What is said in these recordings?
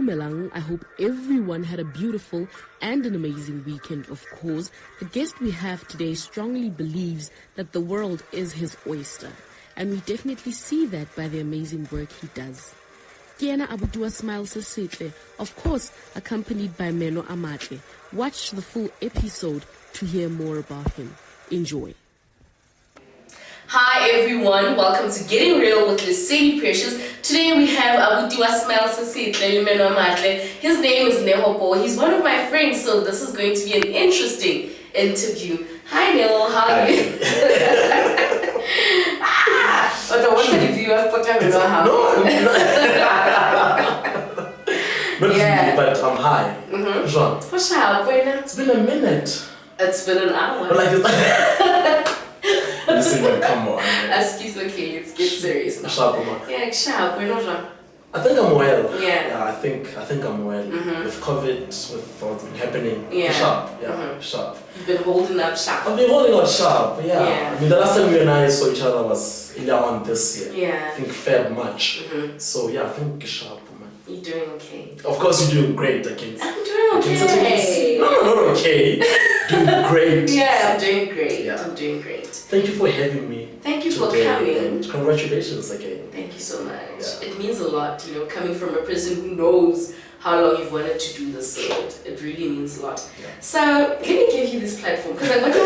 Dumelang. I hope everyone had a beautiful and an amazing weekend, of course. The guest we have today strongly believes that the world is his oyster, and we definitely see that by the amazing work he does. Kiana Abutua Smile Sesitle, of course, accompanied by Meno Amatle. Watch the full episode to hear more about him. Enjoy. Hi everyone, welcome to Getting Real with Lesedi Precious. Today we have Abutua Smile Sesitle, Meno Amatle. His name is Nehopo. He's one of my friends, so this is going to be an interesting interview. Hi Neho, how are you? What's the review of Potamino? But I'm high. What's up? It's been a minute. It's been an hour. But like listen, come on. Excuse okay, let's get serious now. Sharp, yeah, sharp. We're not. I think I'm well. Yeah. I think I'm well. With COVID, with what's been happening. Yeah. Sharp. Yeah. Sharp. You've been holding up sharp. I've been holding up sharp. Yeah. I mean, the last time you and I saw each other was earlier on this year. Yeah. I think Feb, March. So yeah, I think sharp. You're doing okay. Of course, you're doing great. I'm doing okay. No, not okay. Doing great. Yeah, I'm doing great. Yeah. I'm doing great. Thank you for having me. Thank you for coming. And congratulations again. Thank you so much. Yeah. It means a lot, coming from a person who knows how long you've wanted to do this. So it really means a lot. Yeah. So let me give you this platform because I want to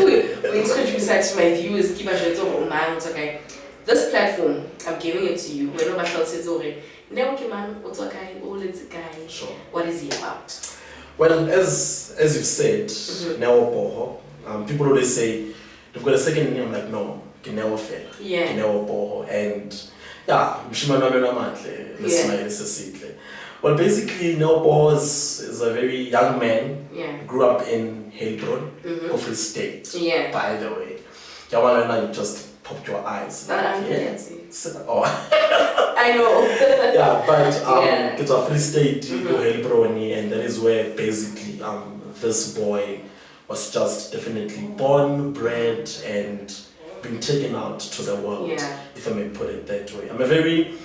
introduce that to my viewers. Okay. This platform, I'm giving it to you. When nobody else says okay. Sure. What is he about? Well, as you've said, Neho Boho. People always say they've got a second name. I'm like, no, Neho Fela. Yeah. Neho Boho. And yeah, Mshimano Amatle. Yeah. Well, basically, Neho Boho is a very young man. Yeah. Grew up in Heilbron, Free State. Yeah. By the way, you just popped your eyes. Oh. I know. Yeah, but it's a Free State, Heilbroni, and that is where basically this boy was just definitely born, bred, and been taken out to the world, if I may put it that way. I'm a very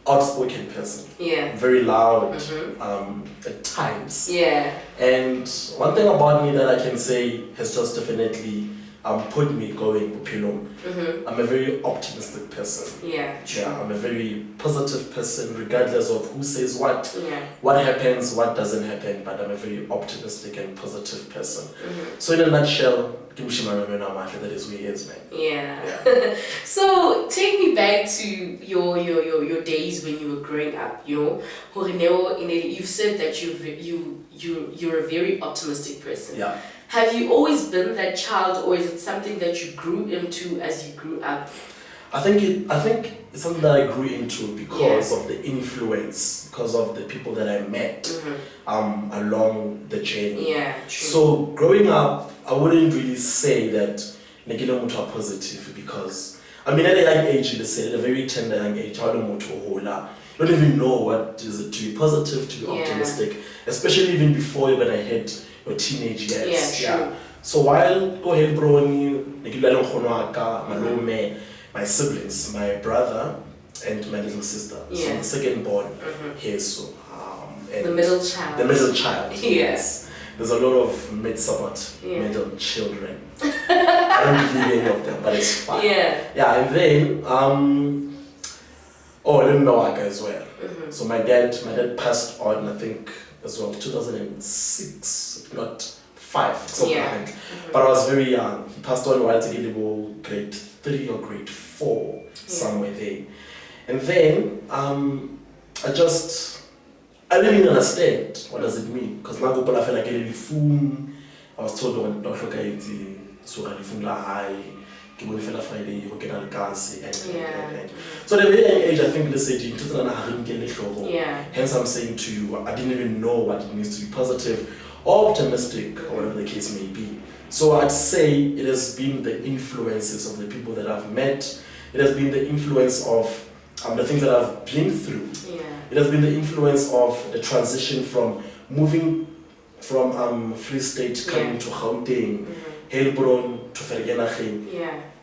outspoken person. Yeah. I'm very loud at times. Yeah. And one thing about me that I can say has just definitely put me going. I'm a very optimistic person. Yeah. Yeah, I'm a very positive person, regardless of who says what, Yeah. what happens, what doesn't happen. But I'm a very optimistic and positive person. So in a nutshell, that is who he is, man. Yeah. So take me back to your days when you were growing up. You've said that you're a very optimistic person. Yeah. Have you always been that child, or is it something that you grew into as you grew up? I think it's something that I grew into because of the influence, because of the people that I met along the journey. Yeah, true. So growing up, I wouldn't really say that Negile Mutu are positive because I mean at a young age, let's say at a very tender young age, I don't don't even know what is it to be positive, to be optimistic, especially even before even I hit your teenage years. Yeah, true. So while go ahead, my siblings, my brother and my little sister, so the second born here, so the middle child. The middle child. Yes. There's a lot of middle children. I don't believe any of them, but it's fine. Yeah. Yeah, and then Limnawaka as well. So my dad passed on, I think, as well, 2006, if not 5, something like that. But I was very young. He passed on while I was grade 3 or grade 4, somewhere there. And then I didn't even understand what does it mean. Because now I feel like I was told Friday, and so at a very young age, I think hence I'm saying to you, I didn't even know what it means to be positive or optimistic or whatever the case may be. So I'd say it has been the influences of the people that I've met. It has been the influence of the things that I've been through. It has been the influence of the transition from moving from Free State coming to Gauteng, Heilbron to Vereeniging,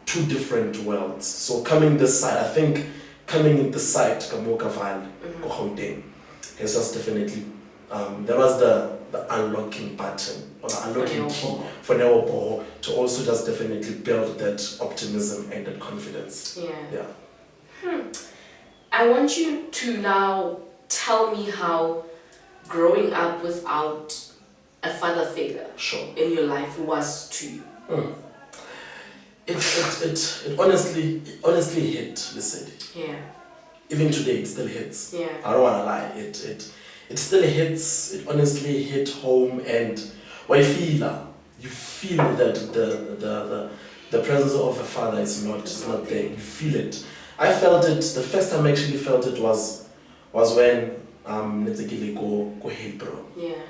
2 different worlds. So coming this side, I think coming in this side, Gauteng, has just definitely That was the unlocking button, or the unlocking key for Neobo to also just definitely build that optimism and that confidence. Yeah. I want you to now tell me how growing up without a father figure in your life was to you. It honestly hit, listen. Yeah. Even today, it still hits. Yeah. I don't want to lie. It still hits. It honestly hit home, and you feel that the presence of a father is not there. You feel it. I felt it. The first time I actually felt it was when go Hebrew. Yeah.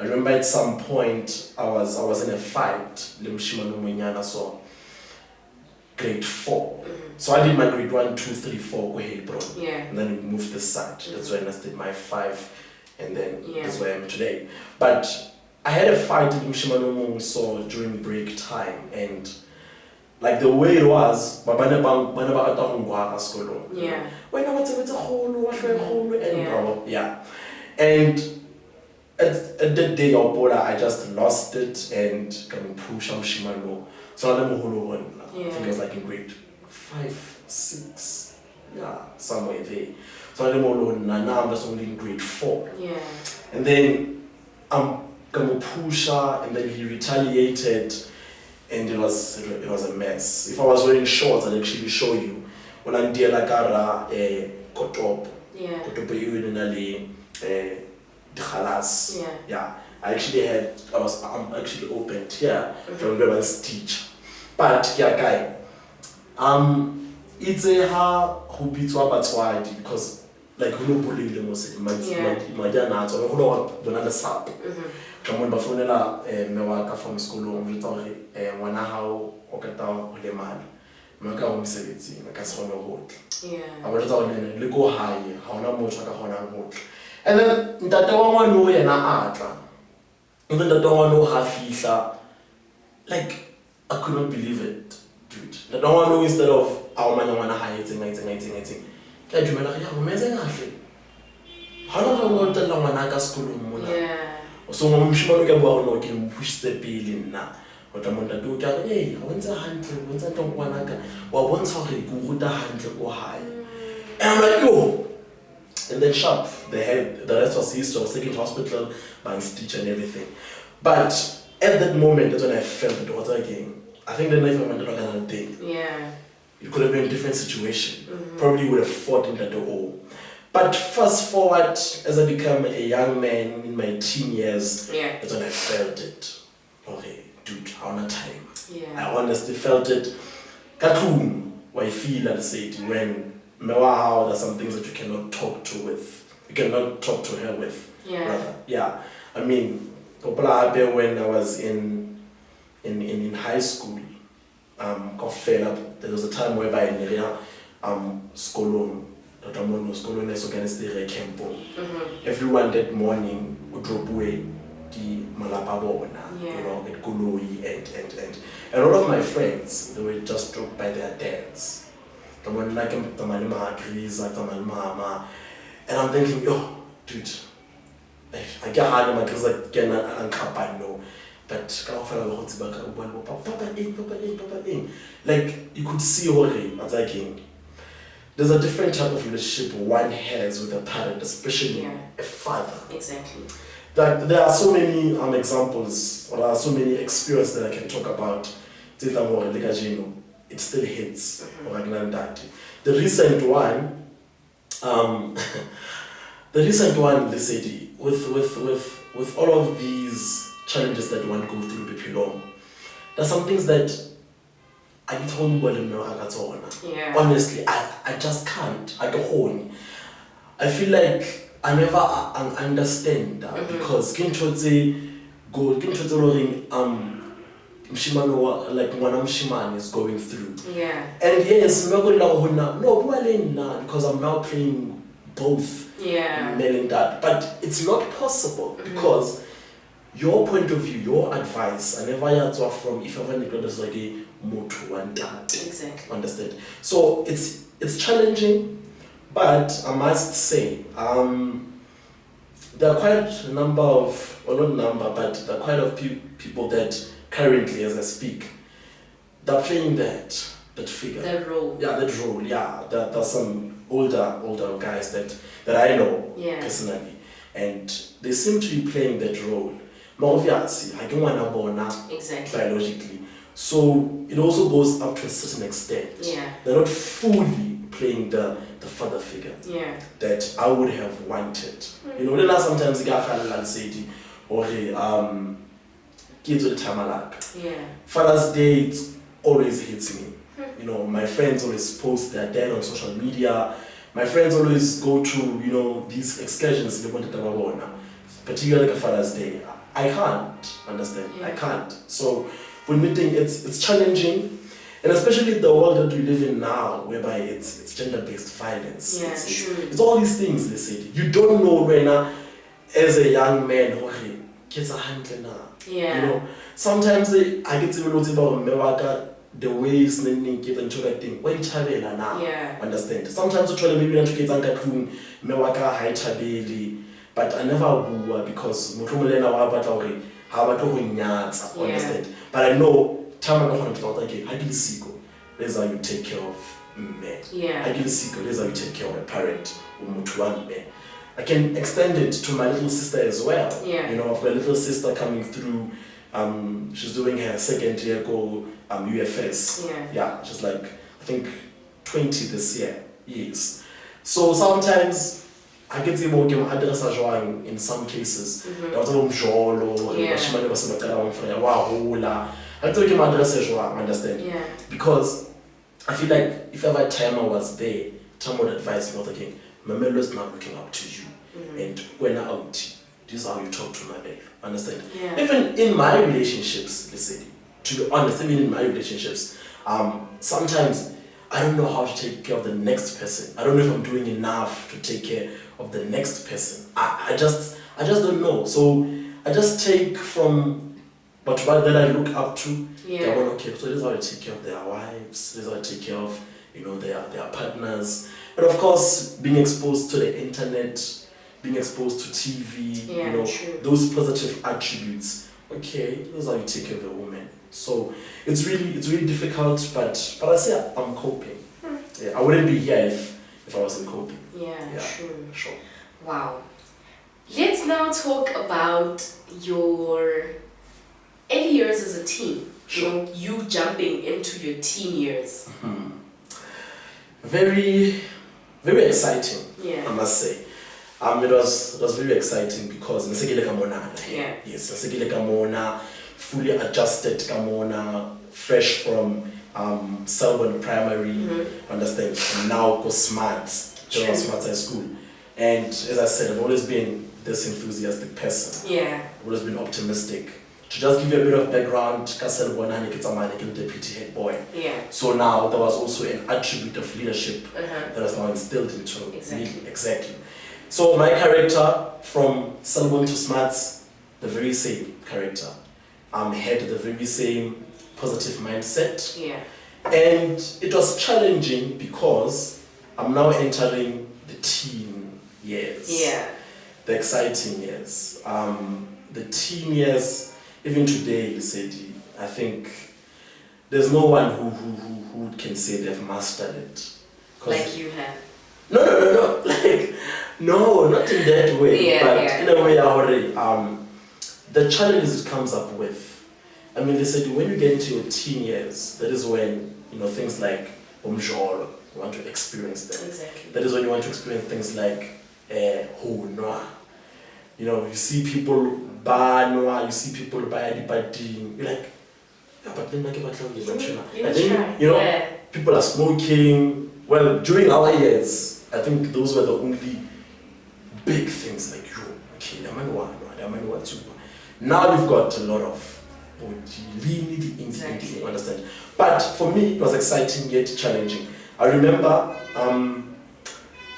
I remember at some point I was in a fight. So grade 4. So I did my grade 1, 2, 3, 4 go Hebrew. Yeah. And then we moved this side. That's when I did my 5, and then that's where I am today. But I had a fight in Mshimano so during break time, and like the way it was, yeah. And at that day I just lost it and can push Mshimano. So I think I was like in grade 5, 6, somewhere there. So now I'm just only in grade 4. Yeah. And then I'm gonna push her, and then he retaliated, and it was a mess. If I was wearing shorts, I'd actually show you. When I'm dear like kotop, I'm actually opened here from the teacher. But guy, it's a who beats Batswadi because like who bully the most Madana or who don't sap. Come on, Bafonella Mewaka from school when I how Okata Leman. Maka home service, Macasona Holt. I was on the go high, how no much like a honor. And then that don't want to know an art. And then that don't want to know how Fisha. Like, I could not believe it, dude. I don't want to know instead of our man want to hire 18. Can you imagine how amazing actually? How long ago did I school? Yeah. So I'm sure you can push the bill in now. But I'm on the do that. Hey, I want a hundred. Once I don't want to go. Once I go to 100 go high. And I'm like, yo. And then sharp. The rest was history. I was taken to hospital, by stitch and everything. But at that moment, that's when I felt it was again. I think the knife I went another thing. Yeah. It could have been a different situation. Probably would have fought in that all. But fast forward, as I become a young man in my teen years, that's when I felt it. Okay, dude, how not time. Yeah. I honestly felt it. Katum, why I feel and say it when how there's some things that you cannot talk to with. You cannot talk to her with. Yeah. Rather. Yeah. I mean, when I was in high school, there was a time whereby in school is organized the camp. Everyone that morning would drop away the malapabona, at Kuloi and all of my friends, they were just dropped by their dads. And I'm thinking, yo, dude, I get hard my kids like get an no. But like you could see already as I came. There's a different type of relationship one has with a parent, especially a father. Exactly. That there are so many examples, or there are so many experiences that I can talk about. It still hits. The recent one, Lesedi, with all of these challenges that one goes through Bipilong, there's some things that I don't honestly, I just can't. I feel like I never understand that because Mshimano, like Mshimani is going through. Yeah. And yes, because I'm now playing both male and dad. But it's not possible because your point of view, your advice, I never heard from if ever neglected like a motu and dad. Exactly. Understand? So it's challenging, but I must say, there are quite a number of, or not number, but there are quite a few people that currently, as I speak, they're playing that figure. That role. Yeah, that role. Yeah, there's some older guys that I know personally, and they seem to be playing that role. More obviously, I don't want to know exactly biologically. So it also goes up to a certain extent. Yeah. They're not fully playing the father figure that I would have wanted. You know, then sometimes you get say or kids with the time Father's Day it always hits me. You know, my friends always post their dad on social media. My friends always go to, you know, these excursions they wanted to particularly like a Father's Day. I can't understand. I can't. So when meeting it's challenging. And especially the world that we live in now, whereby it's gender-based violence. Yeah, it's all these things they say. You don't know when, as a young man, kids are handling now. Yeah. You know, sometimes I get to know about the ways they get into that thing. When you now, understand? Sometimes you try maybe not to get on mewaka high tabeli, but I never will because mutumulena wa batawri how about to understand? But I know. That's how you take care of me. That's how you take care of a parent. I can extend it to my little sister as well. You know, I've got a little sister coming through. She's doing her second year go UFS. She's like I think 20 this year. Yes. So sometimes I get to more address in some cases. I told him address understand? Because I feel like if ever Timer was there, Timer would advise me again, Mamelo is now looking up to you. And when out, this is how you talk to Mamelo. Understand? Even in my relationships, listen, to be honest, even in my relationships, sometimes I don't know how to take care of the next person. I don't know if I'm doing enough to take care of the next person. I just don't know. So I just take from but that I look up to, they're going, okay, so this is how they take care of their wives, this is how they take care of, you know, their partners. And of course, being exposed to the internet, being exposed to TV, you know, those positive attributes. Okay, this is how you take care of a woman. So it's really difficult, but I say I'm coping. I wouldn't be here if I wasn't coping. Sure. Wow. Let's now talk about your early years as a teen. You know, you jumping into your teen years. Very, very exciting. I must say. It was very exciting because fully adjusted Kamona, fresh from Selborne Primary, understand, and now go smart, smart high school. And as I said, I've always been this enthusiastic person. I've always been optimistic. To just give you a bit of background, Selborne is a deputy head boy. So now there was also an attribute of leadership that was now instilled into me. Exactly. So my character from Selborne to Smarts, the very same character. Had the very same positive mindset. And it was challenging because I'm now entering the teen years. The exciting years. The teen years, even today, I think there's no one who can say they've mastered it. Like you have. No. Like, no, not in that way. But in a way, I already, the challenges it comes up with. I mean, they said when you get into your teen years, that is when, you know, things like umjolo, you want to experience them. That is when you want to experience things like hunwa. You know, you see people banwa, you see people buy the party. You're like, yeah, but then you know, people are smoking. Well, during our years, I think those were the only big things like now you've got a lot of understand. But for me, it was exciting yet challenging. I remember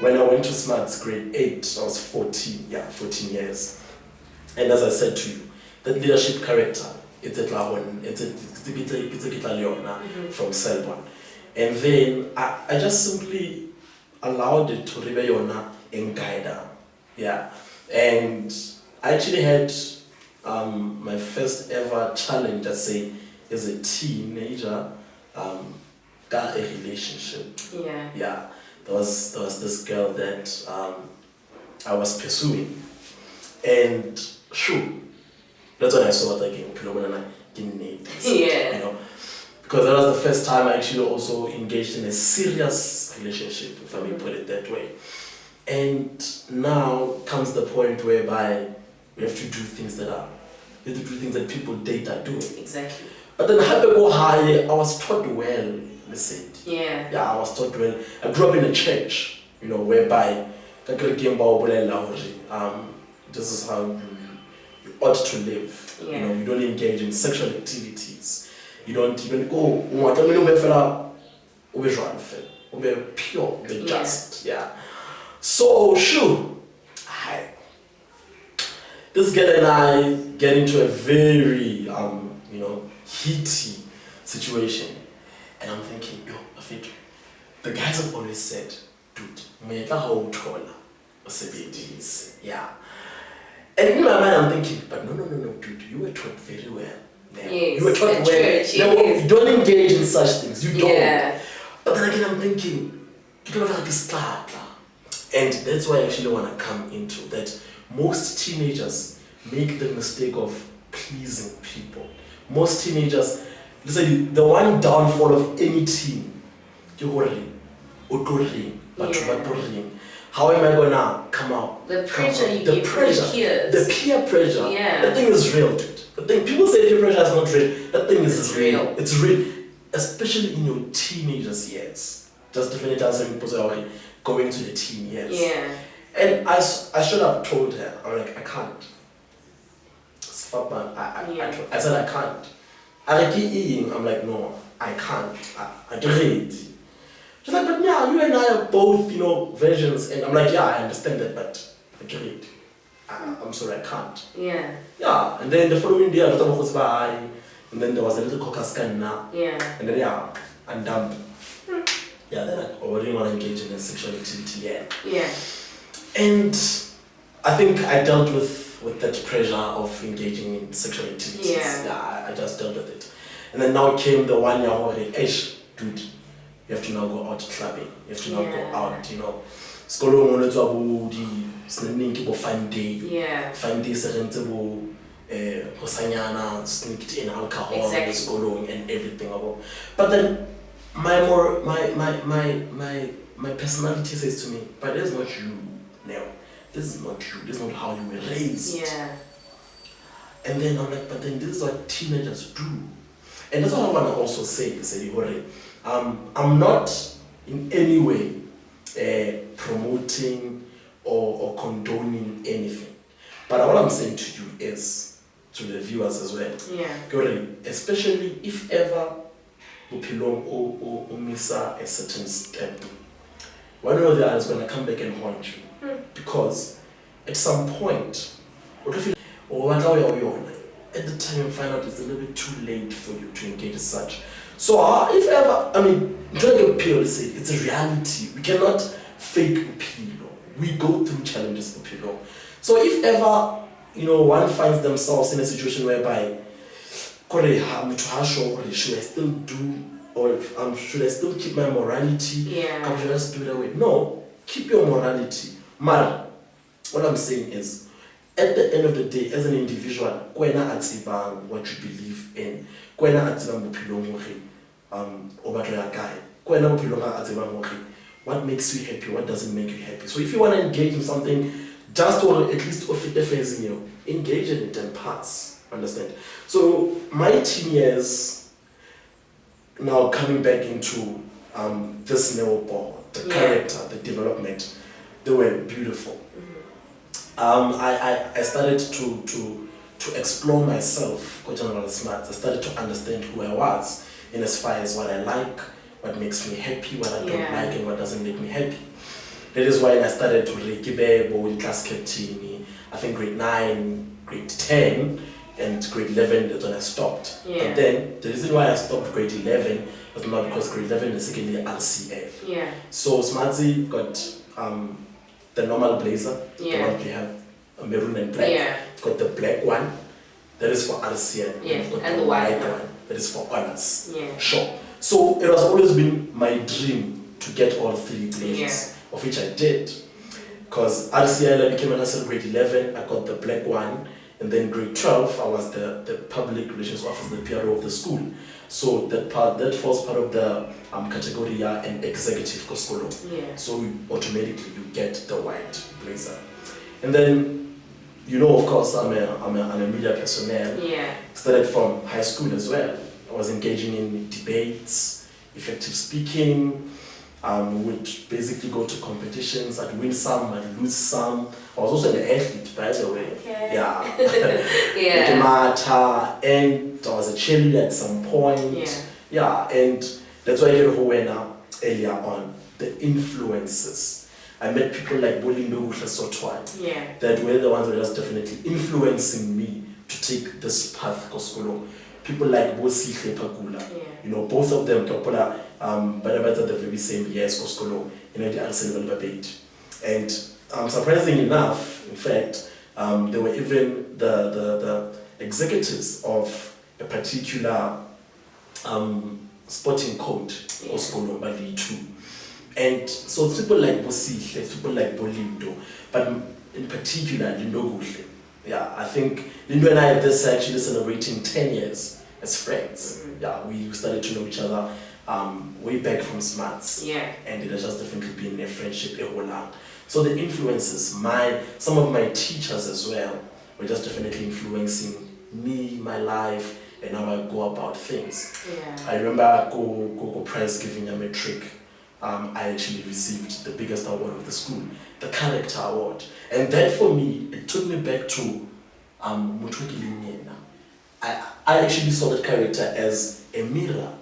when I went to Smarts grade 8, I was 14, 14 years. And as I said to you, that leadership character, it's a bit from Selborne. And then I just simply allowed it to rebellion and guide her. And I actually had my first ever challenge, let's say, as a teenager, got a relationship. Yeah. Yeah, there was this girl that I was pursuing, and sure, that's when I saw that again. Yeah. You know, because that was the first time I actually also engaged in a serious relationship, if I may put it that way. And now comes the point whereby we have to do things that people date are doing. Exactly. But then I go high, I was taught well, listen. Yeah. Yeah, I was taught well. I grew up in a church, whereby this is how you ought to live. Yeah. You don't engage in sexual activities. You don't go, ube pure, ube just. Yeah. So, sure, this girl and I get into a very, heaty situation. And I'm thinking, Afid, the guys have always said, dude, yeah. And in my mind, I'm thinking, but no, dude, you were taught very well. Yes, you were taught well. church, No, you don't engage in such things. You don't. Yeah. But then again, I'm thinking, you don't have to start. And that's why I actually want to come into that. Most teenagers make the mistake of pleasing people. Most teenagers, listen, the one downfall of any teen, how am I gonna come out? The pressure you the get from pressure, peers. the peer pressure. Yeah. The thing is real, dude. The thing, people say peer pressure is not real. That thing is real. It's real, especially in your teenagers years. Just definitely answering people say, okay, going to the teen years. Yeah. And I should have told her, I'm like, I can't. It's fuck man. I said I can't. I'm like, no, I can't. I can't. She's like, but yeah, you and I are both, versions. And I'm like, yeah, I understand that, but I can't. I'm sorry, I can't. Yeah. Yeah. And then the following day, I was by, and then there was a little cocascan now. Yeah. And then, yeah, I'm dumb. Yeah, then I already want to engage in a sexual activity, yeah. Yeah. And I think I dealt with that pressure of engaging in sexual activities. Yeah. I just dealt with it. And then now came the 1 year old, dude, you have to now go out clubbing. You have to now go out, Skolo ngone tswa bo di snenning ke bo fun day. Yeah. Fun day se rentse bo hosanyana, sneaked in alcohol, Exactly. skolong and everything about. But then my personality says to me, but that's not you now. This is not you. This is not how you were raised. Yeah. And then I'm like, but then this is what teenagers do. And that's what I want to also say, I'm not in any way promoting or condoning anything. But all I'm saying to you is, to the viewers as well, especially if ever Bupilong or Misa a certain step, one or the other is going to come back and haunt you. Because at some point, at the time you find out it's a little bit too late for you to engage as such. So if ever, drug appeal, it's a reality. We cannot fake appeal. We go through challenges appeal. So if ever, one finds themselves in a situation whereby, should I still do, or should I still keep my morality? Yeah. Should I just do it away? No, keep your morality. Mara, what I'm saying is, at the end of the day, as an individual, what you believe in, what makes you happy, what doesn't make you happy. So if you want to engage in something, just or at least engage in it and pass. Understand? So my teen years, now coming back into this Neopo, the character, the development, they were beautiful. I started to explore myself, quite generally smart. I started to understand who I was in as far as what I like, what makes me happy, what I don't like, and what doesn't make me happy. That is why I started to read class captain. I think grade 9, grade 10, and grade 11 that's when I stopped. Yeah. But then the reason why I stopped grade 11 was not because grade 11 is secondly RCF. Yeah. So Smarty got the normal blazer, the one we have maroon and black. Yeah. You've got the black one, that is for RCN. Yeah. You've got And the the white one, one, that is for honors. Yeah. Sure. So it has always been my dream to get all three places, of which I did. Because RCN, I became an assistant grade 11, I got the black one, and then grade 12, I was the public relations officer, the PRO of the school. So that falls part of the category and executive koskolo. Yeah. So automatically you get the white blazer. And then, you know, of course, I'm a media personnel. Yeah. Started from high school as well. I was engaging in debates, effective speaking. Would basically go to competitions. I'd win some, I'd lose some. I was also an athlete, by the way. Okay. Yeah. Yeah. And I was a cheerleader at some point. Yeah. Yeah, and that's why I get Howena earlier on. The influences. I met people like Bolindo Sotwan. Yeah. That were the ones that were just definitely influencing me to take this path, Koskolo. People like Bosi Pakula. Yeah. You know, both of them, Kapola, but at the very same years, Koskolo, you know, the Arsenal debate. And surprisingly enough, in fact, there were even the executives of a particular sporting code, Koskolo, Bali too. And so people like Bosi, people like Bolindo, but in particular, Lindo Gushle. Yeah, I think Lindo and I are this actually celebrating 10 years as friends. Mm-hmm. Yeah, we started to know each other way back from Smarts. Yeah. And it has just definitely been a friendship, a whole lot. So the influences, some of my teachers as well, were just definitely influencing me, my life, and how I go about things. Yeah. I remember go prize giving a metric. I actually received the biggest award of the school, the character award. And that for me, it took me back to Mutweki Linyena. I actually saw that character as a mirror.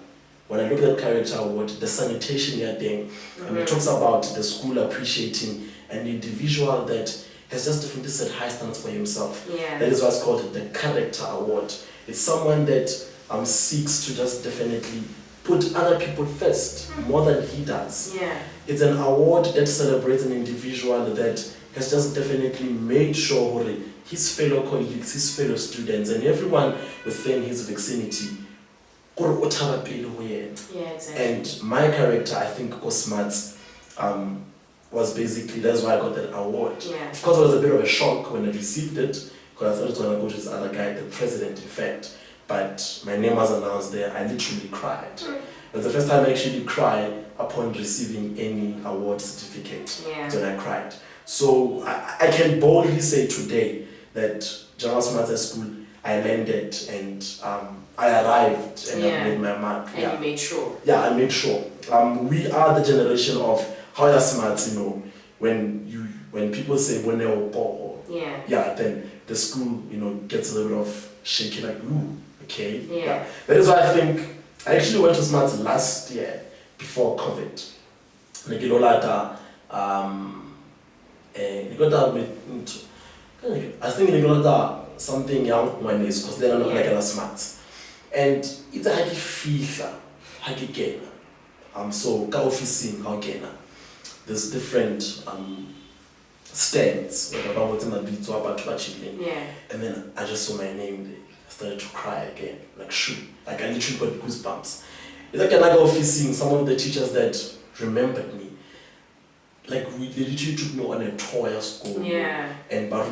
When I look at that character award, the sanitation you're doing, and it talks about the school appreciating an individual that has just definitely set high standards for himself. Yeah. That is what's called the character award. It's someone that seeks to just definitely put other people first more than he does. Yeah. It's an award that celebrates an individual that has just definitely made sure his fellow colleagues, his fellow students, and everyone within his vicinity. Yeah, exactly. And my character, I think, Cosmats, was basically, that's why I got that award. Yeah. Of course, it was a bit of a shock when I received it, because I thought it was going to go to this other guy, the president, in fact. But my name was announced there, I literally cried. It was the first time I actually cried upon receiving any award certificate. Yeah. So I cried. So I can boldly say today that General Smarter School, I landed and I arrived and I made my mark. And you made sure. Yeah, I made sure. We are the generation of how you're smart, you know, when people say Yeah. then the school, you know, gets a little bit of shaky, like, ooh, okay. Yeah. That is why I think I actually went to Smart last year before COVID. Like, you know, I think you know something young one is because they're not like smart. And it's a haki gainer. So ka officing how gainer. There's different stands where Yeah. and then I just saw my name there. I started to cry again. Like Like I literally got goosebumps. It's like another officing, some of the teachers that remembered me. Like they literally took me on a tour of school. Yeah. And class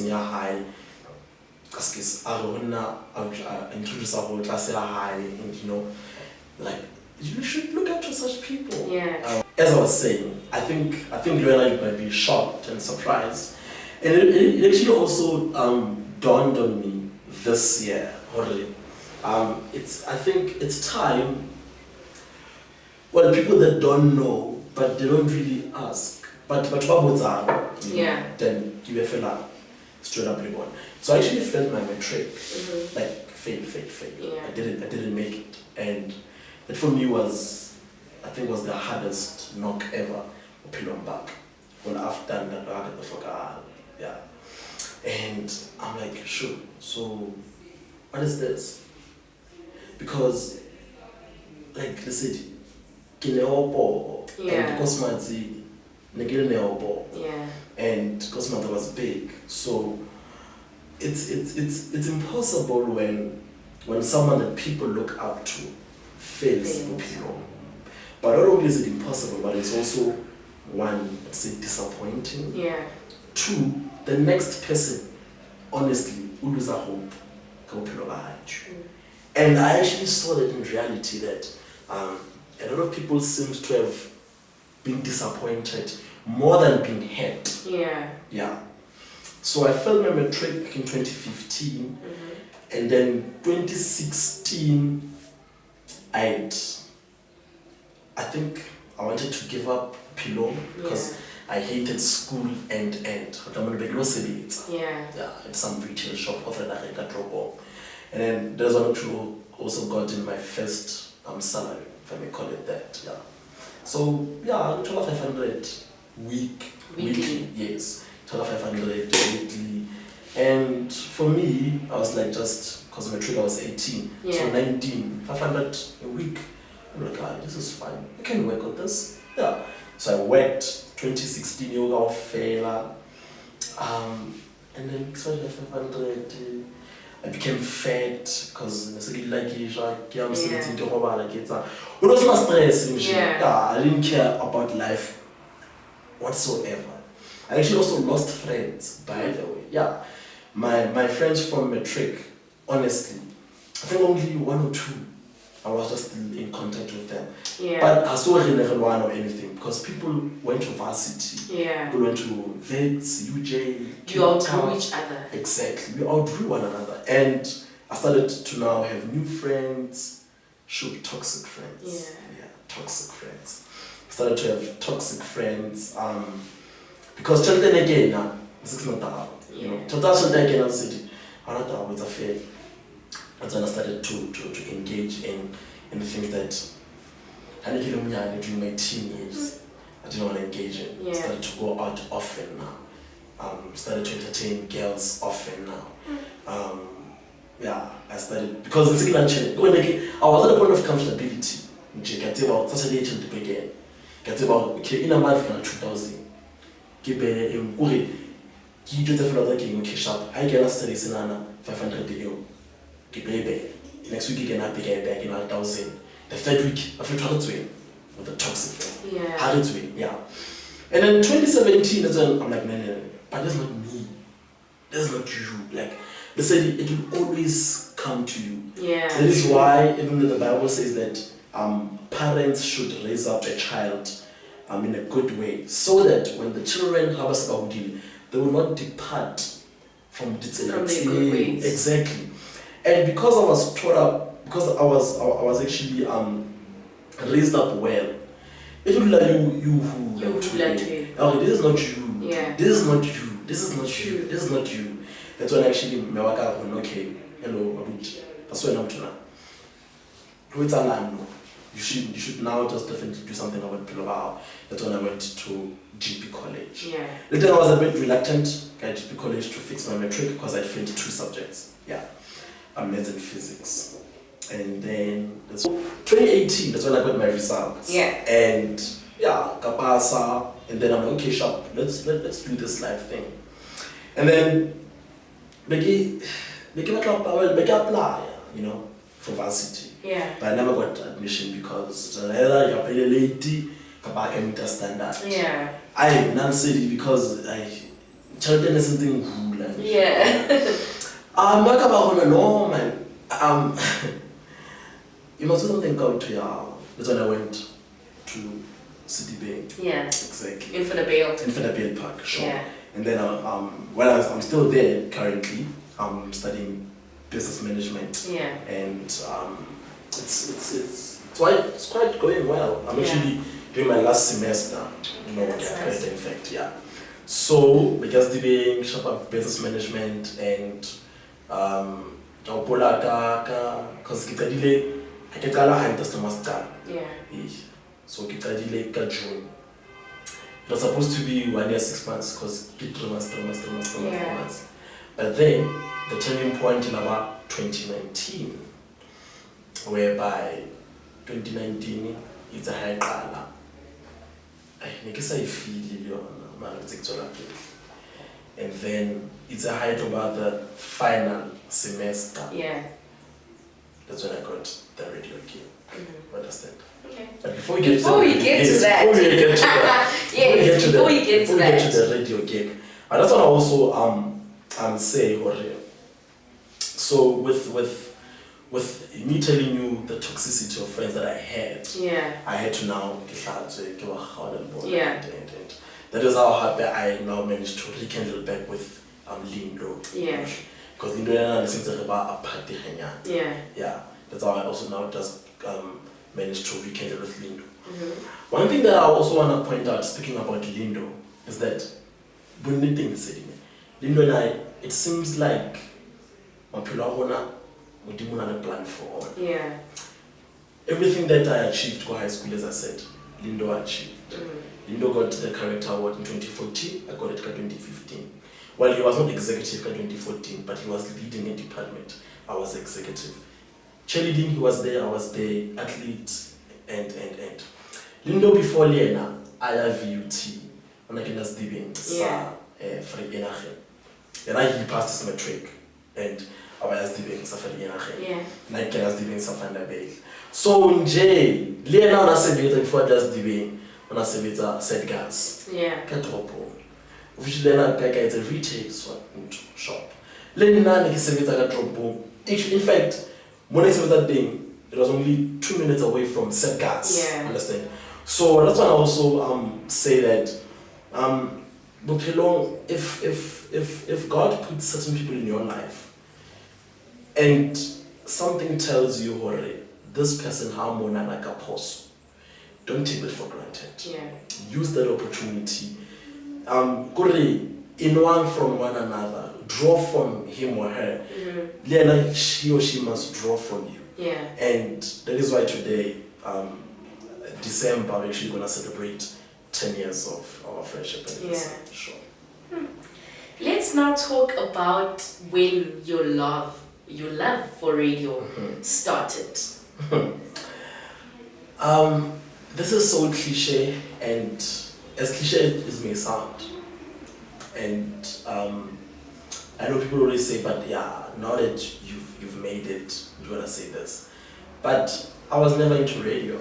in high. Introduce our class high, and you know, like you should look up to such people. Yeah. As I was saying, I think Luana, you might be shocked and surprised, and it actually also dawned on me this year. Already, I think it's time. Well, people that don't know, but they don't really ask. But Yeah. Then you will fill up straight up reborn. So I actually failed my metric. Mm-hmm. Like fail. Yeah. I didn't make it. And that for me was the hardest knock ever on back. When I've done that back at the fuck, yeah. And I'm like, sure, so what is this? Because like let's say Yeah. and because my negil neobo. Yeah. and because mother was big, so it's impossible when someone that people look up to fails. But not only is it impossible, but it's also one, let's say, disappointing. Yeah. Two, the next person, honestly, will lose a hope. And I actually saw that in reality that a lot of people seem to have been disappointed more than being hurt. Yeah. Yeah. So I failed my matric in 2015, and then 2016, I think I wanted to give up Pilong because I hated school and yeah. at some retail shop offered like a drop off. And then there's one who also got in my first salary, if I may call it that. Yeah. So yeah, 500 weekly, yes. 500 weekly. And for me, I was like, just because my trigger was 18, so 19, 500 a week. I'm like, this is fine. I can work on this. Yeah. So I worked 2016 yoga failure. And then 500. I became fat because I didn't care about life whatsoever. I actually also lost friends, by the way. Yeah. My friends from matric, honestly, I think only one or two I was just in contact with them. Yeah. But I saw really one or anything because people went to varsity. Yeah. People went to VETS, UJ. You outgrew each other. Exactly. We outgrew one another. And I started to now have new friends, toxic friends. Yeah, toxic friends. I started to have toxic friends. Because then again, this is not that. You know, again, I said, I'm not that with a fair. And then I started to engage in the things that I didn't during my teen years. I didn't want to engage in. I started to go out often now. Started to entertain girls often now. I started because it's I was at a point of comfortability. Get about Saturday till the beginning. Get about okay in a month na 2000. Keep a ki just feel like getting cash up. I get study sinana 500 euro. Keep next week you can have back in 1,000. The third week I feel trying to win with the toxic friend. Yeah. Hard to win, yeah. And then 2017 that's when I'm like, no, but that's not me. That's not you. Like they said it will always come to you. Yeah. That is why even though the Bible says that parents should raise up a child in a good way, so that when the children have a deal, they will not depart from the good ways. Exactly. And because I was taught up, because I was actually raised up well, it will like you okay, this is not you. Yeah. This is not you. This is not you. This is not you. That's when actually okay, hello, that's when I'm to now. You should now just definitely do something about Pilobao. That's when I went to GP college. Yeah. Later I was a bit reluctant at GP college to fix my matric because I failed 2 subjects. Yeah. Maths and physics. And then 2018, that's when I got my results. Yeah. And kapasa, and then I'm like, okay, sharp, let's do this life thing. And then make apply, for varsity. Yeah. But I never got admission because you're pretty late, I meet standard. Yeah. I not said because children is something cool. Yeah. I'm not about no man. You must do something come to your. That's when I went to City Bay. Yeah. Exactly. Infinite Bail Park, sure. Yeah. And then I'm still there currently. I'm studying business management. Yeah. And it's quite going well. I'm actually doing my last semester. Nice. In fact, yeah. So because doing business management and because I can call her customers done. Yeah. So June. It was supposed to be 1 year 6 months because 3 months. But then the turning point in about 2019, whereby 2019 it's a high color. I feel and then it's a height about the final semester. Yeah. That's when I got the radio gig. Understand? Okay. But before we get to that, before we get to the radio gig, I just want to also say, so with me telling you the toxicity of friends that I had, I had to now and that is how happy I now managed to rekindle back with Lindo. Yeah. Because Lindo seems like about a party. Yeah. That's how I also now just managed to rekindle with Lindo. One thing that I also want to point out, speaking about Lindo, is that Lindo and I, it seems like we didn't have a plan for all. Yeah. Everything that I achieved in high school, as I said, Lindo achieved. Lindo got the character award in 2014, I got it in 2015. Well, he was not executive in 2014, but he was leading a department. I was executive. Cheerleading, he was there, I was there, athlete, and. Lindo before Lena, I have VUT, and I can just diving, free energy. And he passed his matric, and I was diving, free energy. And I can just diving, bail. So, Jay, Lena, I said before just diving. On a said gas. Which then I it's a retail shop. Lena in fact, when I said that thing, it was only 2 minutes away from said gas. Understand? So that's why I also say that if God puts certain people in your life and something tells you, this person harmona like a pose. Don't take it for granted. Use that opportunity. In one from one another. Draw from him or her. He or she must draw from you. And that is why today, December, we're actually going to celebrate 10 years of our friendship. Sure. Let's now talk about when your love for radio started. This is so cliche, and as cliche as may sound, and I know people always say, but now that you've made it, you wanna say this, but I was never into radio.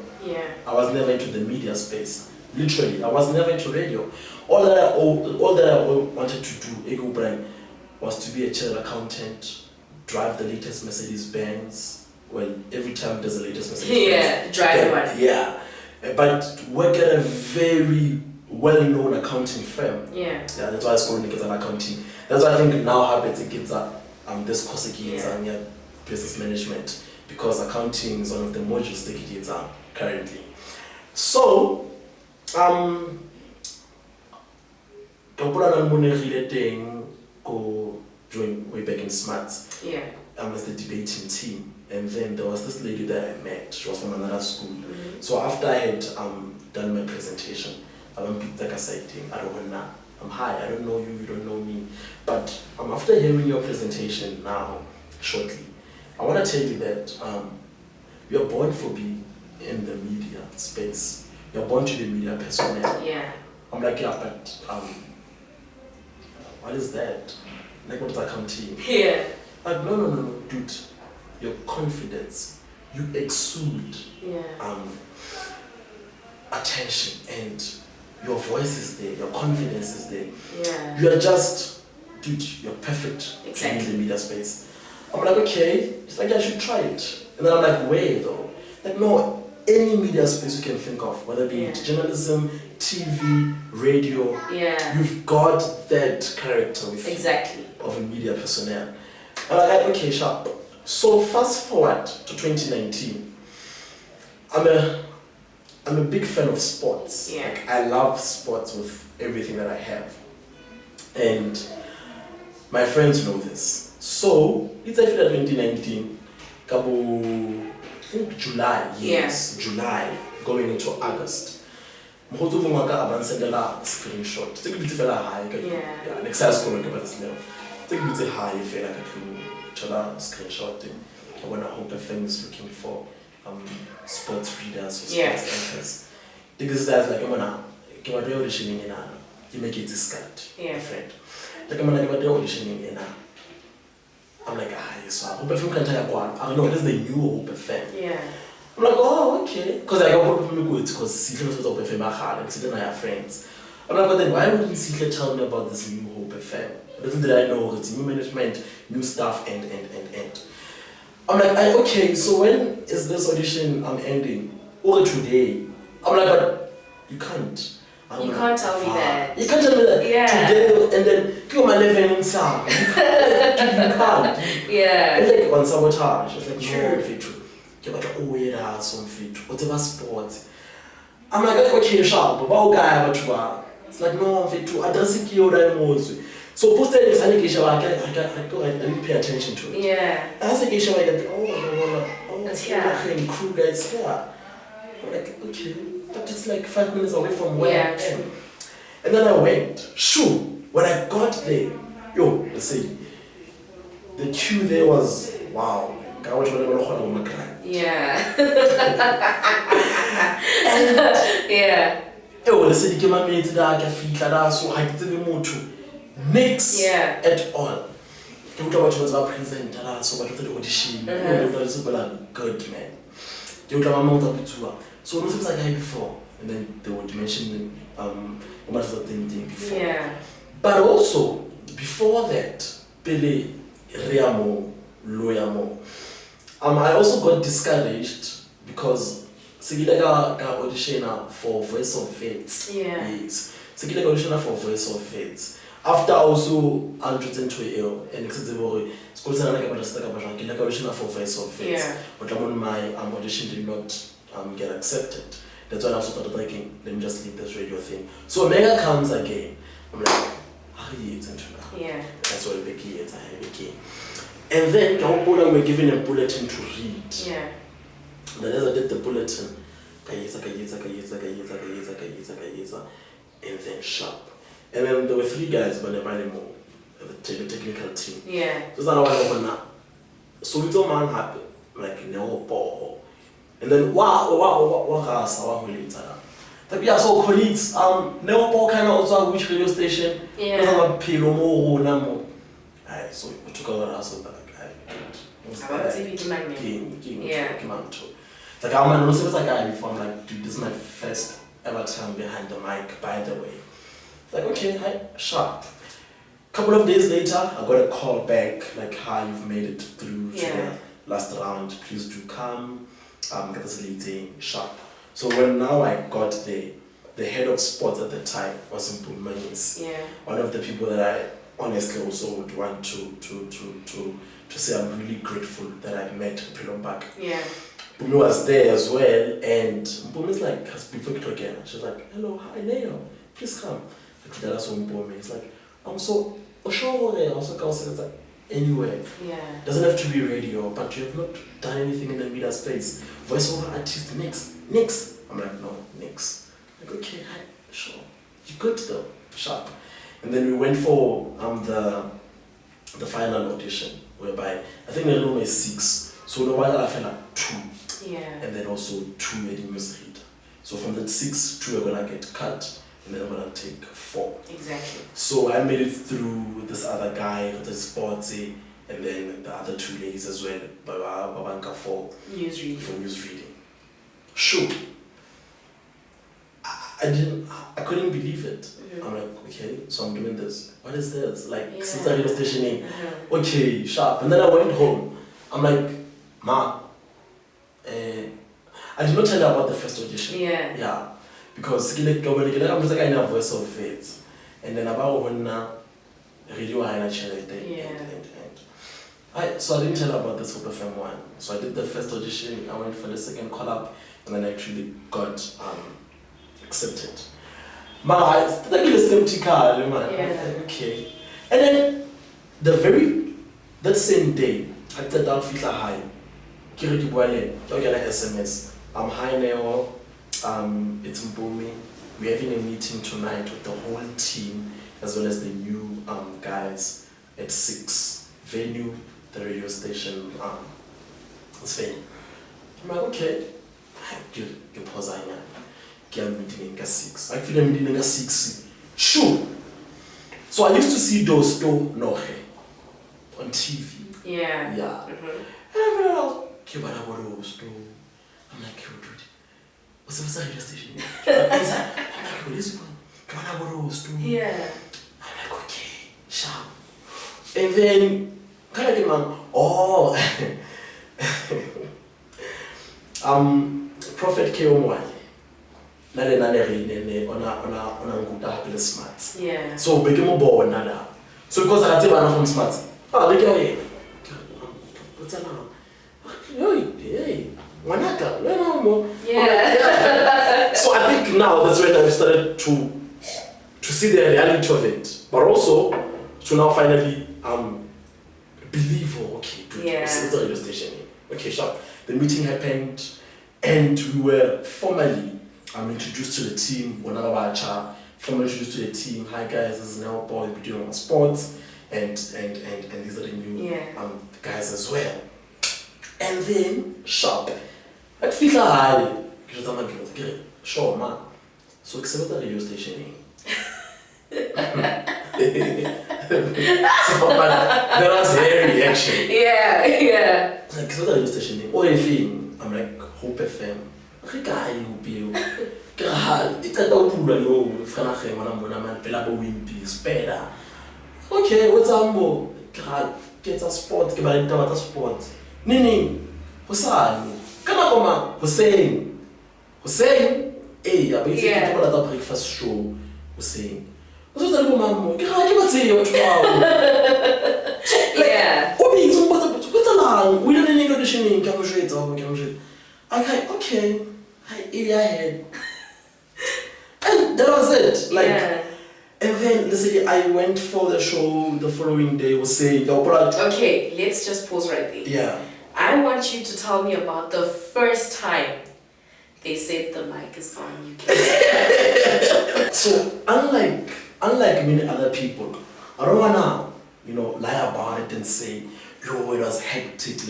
I was never into the media space. Literally, I was never into radio. All that I wanted to do, Ego Brand, was to be a chartered accountant, drive the latest Mercedes Benz. Well, every time there's a latest Mercedes Benz. Drive one. Yeah. But work at a very well-known accounting firm. That's why I scored in accounting. That's why I think now happens it gives this course again business management, because accounting is one of the modules that it is currently. So join way back in Smarts. I was the debating team. And then there was this lady that I met. She was from another school. So after I had done my presentation, I went picked like a side thing. I don't know. I'm hi. I don't know you. You don't know me. But after hearing your presentation now, shortly, I want to tell you that you're born to be in the media space. You're born to be media personnel. I'm like, but what is that? Like, what is accounting? Like, no, dude. Your confidence, you exude attention, and your voice is there, your confidence is there. You are just, dude, you're perfect in the media space. I'm like, okay, it's like I should try it. And then I'm like, wait though. Like, no, any media space you can think of, whether it be journalism, TV, radio, you've got that character with you of a media personnel. And I'm like, okay, sharp. So fast forward to 2019, I'm a big fan of sports. Like, I love sports with everything that I have, and my friends know this. So it's actually 2019, I think July, July going into August. Screenshot. Take a bit of high. Next time I'm going to this level. Take a bit of high. Screenshotting. When I hope the firm is looking for sports readers or sports anchors. Because that's like, I'm going to auditioning in you make it this guy, Yeah. my friend. Like I'm like about the auditioning and I'm like, so Hope FM can't tell you what. I don't know, this is the new Hope FM. Yeah. I'm like, oh, okay. Because I got people good because Sihle was Hope FM and Sihle and I have friends. I'm like, but then why wouldn't Sihle tell me about this new Hope FM? Little did I know it's new management, new staff, and. I'm like, okay, so when is this audition ending? Or today? I'm like, but you can't. You can't tell me that. You can't tell me that. Yeah. Today, and then go my living inside. You can't. Yeah. It's like on sabotage. It's like, True. no, fit. You're like, oh, yeah, some fit. Whatever sports. I'm like, okay, sharp, but guy, it's like, no, fit. I don't see you that most. So post that in allegation, I didn't pay attention to it. Yeah. As a geisha, I get, It's here. Crew guys here. I'm like, okay, but it's like 5 minutes away from where I am. And then I went. Shoo! When I got there, let's see, the queue there was, wow. Yeah. And, yeah. let's say, you came to that, so I didn't move to. Mix at all. You talk about present, so what the audition, good man. You talk about so it was like I before, and then they would mention much of the thing before. Yeah. But also before that, Pele Riamo, Loyamo. I also got discouraged because Sigila got audition for Voice of Fates. Yeah. Yes. Sigila got audition for Voice of Fates. After also 120 and excessive school sana like audition for Voice of Fates. But my audition did not get accepted. That's why I also started thinking, let me just leave this radio thing. So Mega comes again. I'm like, yeah. That's what it became. And then we're given a bulletin to read. Yeah. And then as I did the bulletin, and then sharp. And then there were 3 guys, but they're more the technical team. Yeah. So little man happened, like no ball. And then wow, so colleagues, no ball kind of also which radio station. Yeah. So we took our ass on that. Like I'm not a guy before. I'm like, dude, this is my first ever time behind the mic, by the way. Like, okay, hi, sharp. Couple of days later, I got a call back, like, hi, you've made it through to the last round. Please do come. Get this lady sharp. So when now I got there, the head of sports at the time was in Pumanis. Yeah. One of the people that I honestly also would want to say I'm really grateful that I met Pilombak. Yeah. Pumi was there as well, and Pumi's like, has been talking again. She's like, hello, hi, Leo, please come. It's like, I'm so sure it's like anywhere. Yeah. Doesn't have to be radio, but you have not done anything in the media space. Voiceover artist, next. I'm like, no, next. Like, okay, hi, sure. You good though, sharp. And then we went for the final audition, whereby I think the room is 6, so the one I felt like 2. Yeah. And then also 2 news read. So from the 6, 2 are gonna get cut. And then I'm gonna take 4. Exactly. So I made it through this other guy, the sportsy, and then the other 2 ladies as well, Babanka for news reading. Sure. I couldn't believe it. Mm-hmm. I'm like, okay, so I'm doing this. What is this? Like, since I was stationing, okay, sharp. And then I went home. I'm like, Ma, I did not tell her about the first audition. Yeah. Yeah. Because I'm like I know Voice of Fates, and then about when radio I actually so I didn't tell her about this Hope FM one. So I did the first audition. I went for the second call up, and then I actually got accepted. I started skeptical, man. Okay, and then that same day, I did that fitla high. Kiri Kibwale, I get an SMS. I'm high now. It's Mbumi. We're having a meeting tonight with the whole team as well as the new guys at 6 venue, the radio station. It's venue. I'm like, okay, good. Pause. I'm meeting at 6. I feel I'm meeting at 6. Sure. So I used to see those Noche on TV. Yeah. Yeah. Mm-hmm. And I'm like, I'm like, what's the radio station? I'm like, what is it? Yeah. I'm like, okay, sharp. And then, kind of man, oh, Prophet K.O.M.Y. ona nguta happiness smart. Yeah. So beke mo born nada. So because I tell bana from smart. Ah, beke ye. What's that now? Hey, wanaka, no more. Yeah. So I think now that's when I started to see the reality of it, but also to now finally believe, okay, it's the radio station. Okay, sharp. The meeting happened, and we were formally introduced to the team. Formally introduced to the team. Hi guys, this is now Paul. We'll be doing our sports, and these are the new guys as well. And then sharp. I feel like sure man. So accept the radio station. So there was a reaction. Yeah. Like so the radio station. Oh, I'm like Hope FM. Guy who be it's a dog who know Franache man Pelabo Wimpy Speda. Okay, what's ambo? Get a sport, get a sport. Nini, Hussein. Kanakoma, Hussein. Hey, I basically people at the breakfast show Hussein. What's the woman? Can I say you Yeah. What's a long? We didn't need auditioning, okay. Head. And that was it. Like, and then let's say I went for the show the following day. Was saying okay, let's just pause right there. Yeah. I want you to tell me about the first time they said the mic is on. You can. So unlike many other people, I don't wanna lie about it and say it was hectic.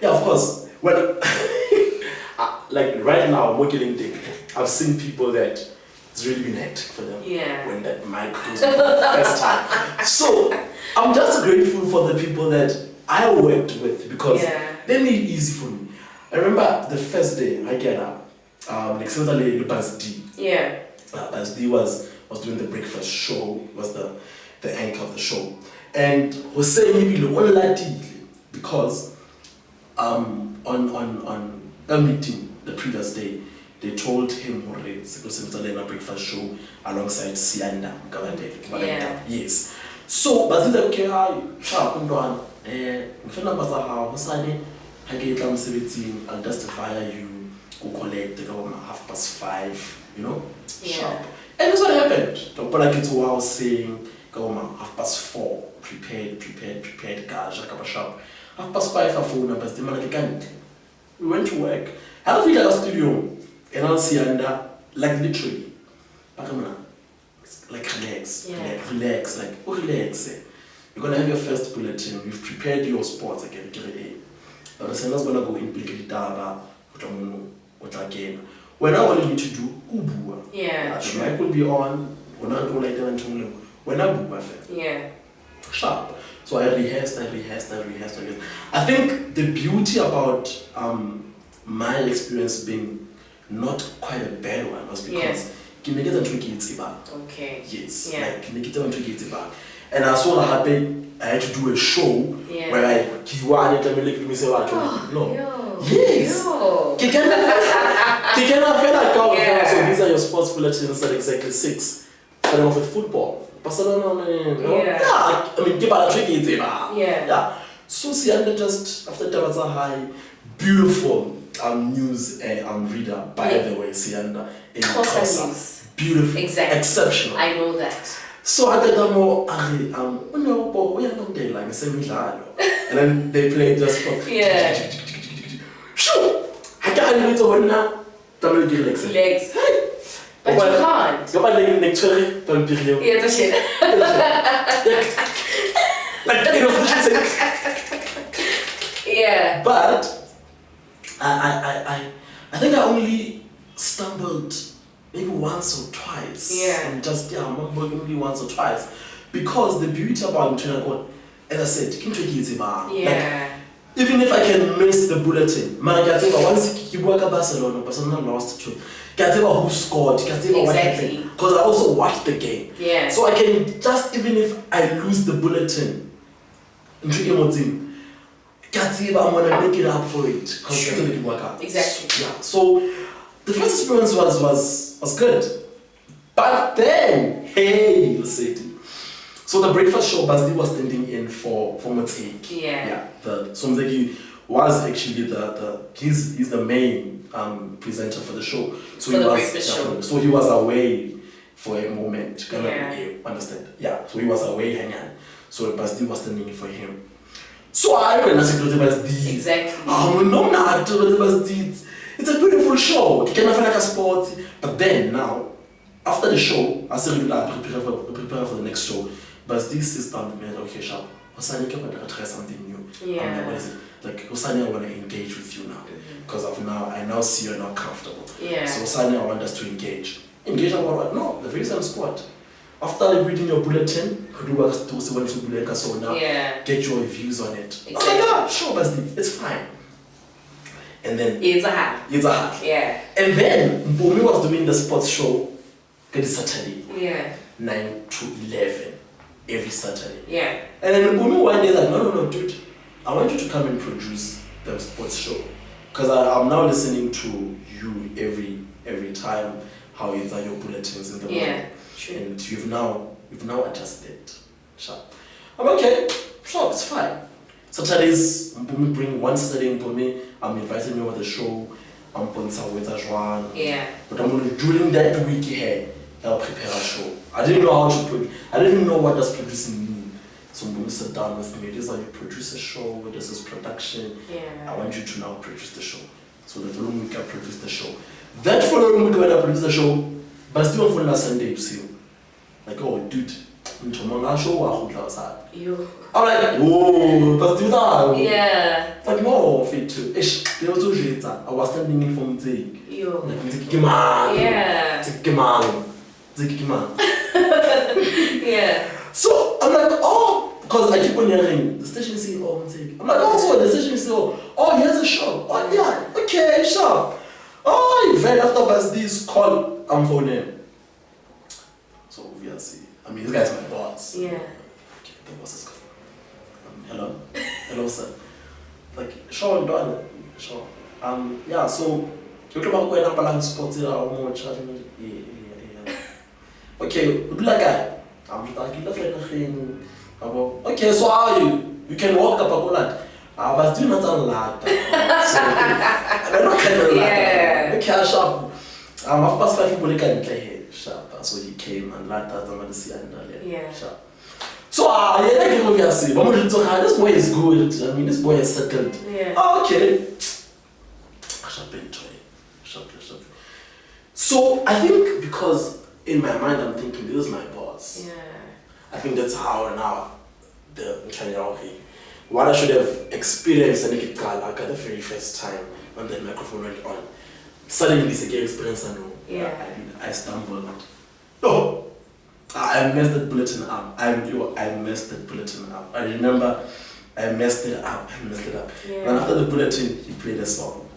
Of course. Well, like right now, I'm working in tech. I've seen people that it's really been hectic for them when that mic goes for the first time. So I'm just grateful for the people that I worked with because they made it easy for me. I remember the first day I get up, like certainly Buzz D. Yeah. Buzz D was doing the breakfast show, was the anchor of the show. And Jose maybe because on a meeting the previous day, they told him a breakfast show alongside Sianda. Yes. So, but he's like, okay, I'll justify you, go collect 5:30, sharp. And that's what happened. But like it's what I was saying, go 4:30, prepared, guys, sharp. 5:30, I phone numbers, the man can't. We went to work. I don't feel like a studio. And I'll see under, like literally. Like relax. Like relax. You're gonna have your first bulletin. We've prepared your sports again. But the sender's gonna go in big data. What again? When I want you to do ubua. Yeah. The mic will be on. When I do like that, when I book my sharp. So I rehearsed. I think the beauty about my experience being not quite a bad one was because okay. Yes. And I saw that happen. I had to do a show where I no. Yes. So these are your sports bulletins at exactly 6. Starting off with football. Barcelona, I mean, give a tricky So Sianda just after Tabaza High, beautiful news reader, by the way, Sianda in Kosa. Beautiful, exceptional. I know that. So I did more we are not there like and then they play just for Sure. I can't wait to win now. Legs. But you can't. You're like next week, don't be real. Yeah, that's it. Yeah. But I think I only stumbled maybe once or twice. Yeah. And just, maybe once or twice. Because the beauty about God, as I said, yeah. even if I can miss the bulletin, once you work at Barcelona lost to who scored, what happened. Because I also watched the game. Yeah. So I can just, even if I lose the bulletin, I'm gonna make it up for it. Because it didn't work out. Exactly. Yeah. So the first experience was good. But then, hey, let's see. So the breakfast show, Basdi was standing in for Mateke. Yeah. So Mzeki was actually he's the main presenter for the show. So for the breakfast show. So he was away for a moment. Understand? Yeah. So he was away hanging. So Basdi was standing in for him. So I went and said to Basdi. Exactly. It's a beautiful show. You can have like a sport. But then now, after the show, I said prepare for the next show. But this is down the okay, sharp. Osani, I try something new. Yeah. What is it? Like Osani, I want to engage with you now. Because I now see you're not comfortable. Yeah. So Osani, I want us to engage. Engage about what? No, the very same sport. After reading your bulletin, so now get your views on it. Exactly. Oh, sure, Basdi, it's fine. And then it's a hack. Yeah. And then Mpumi was doing the sports show every Saturday. Yeah. 9 to 11 every Saturday. Yeah. And then Mpumi one day is like, no, dude, I want you to come and produce the sports show. Because I'm now listening to you every time how you are your bulletins in the morning. Yeah. True. And you've now adjusted. Sharp. I'm okay, sure, it's fine. Saturdays, Mpumi bring one Saturday Mpumi, I'm inviting me over the show, I'm putting some with Juan. Yeah. But I'm gonna during that week here, I'll prepare a show. I didn't know how to put I didn't even know what does producing mean. So Mpumi sat down with me, this is how you produce a show, this is production. Yeah. I want you to now produce the show. So the following week I produced the show. That following week when I produced the show, but still on last Sunday you see. Like, oh dude, I'm like, whoa, but do that. Yeah. Like, no, fit too. They also I was standing in from the. Like, yeah. So I'm like, oh, because I keep on hearing the station CEO. I'm like, oh, so the station CEO. Oh, here's a show. Oh, yeah, okay, sure. Oh, very after this call, I'm phoning. So obviously, I mean, this guy's my boss. Yeah. Okay, the boss is coming. Hello, sir. Like, sure, done. Sure. Yeah. So you come out going up along sports here or more charging. Yeah. Okay, good luck, guy. I'm like, okay, so how are you? You can walk up a lot. I was doing not a lot. So I'm not kind of like okay, sharp. I'm past 5 people can play here. Sharp. So he came and like that. I'm going to see yeah. Sharp. So obviously, this boy is good. I mean, this boy is settled. Yeah. Oh, okay. Sharp enjoy. Sharp. So I think because in my mind I'm thinking this is my boss. Yeah. I think that's how now what I should have experienced and make it like at the very first time when the microphone went on. Suddenly this again experience I stumbled. No. I messed that bulletin up. I messed that bulletin up. I remember I messed it up. Yeah. And after the bulletin he played a song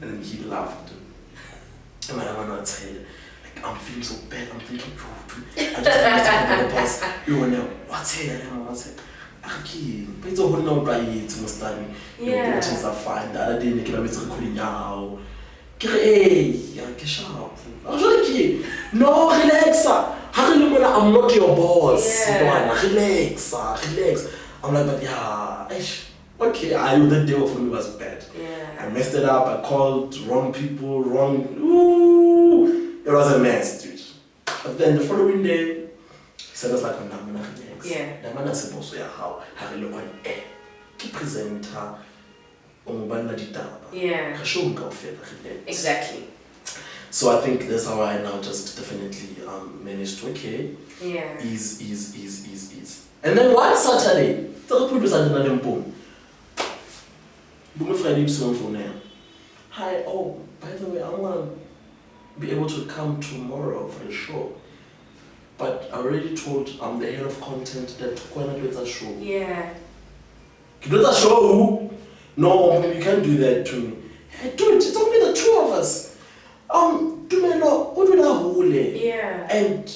and he laughed. And I went outside. I'm feeling so bad. I'm thinking, I just have to the boss. You know, what's here? Okay, but it's all no by it, Mustang. Your bulletins are fine. The other day, they came to recording now. Get sharp. No, relax. I'm not your boss. Yeah. Relax. I'm like, but yeah, okay. The day for me was bad. Yeah. I messed it up. I called wrong people, Ooh. It was a mess, dude. But then the following day, he said us like, I'm not relax. Yeah. The man is supposed to have a look on air. Keep presenter. Yeah. Exactly. So I think that's how I now just definitely managed to Yeah. Ease. And then one Saturday, the producer didn't boom. Boom Friday phone now. Hi, oh, by the way, I want be able to come tomorrow for the show. But I already told the head of content that when I do a show. Yeah. You do a show? No, you can't do that to me. Hey, dude, it's only the two of us. Yeah. And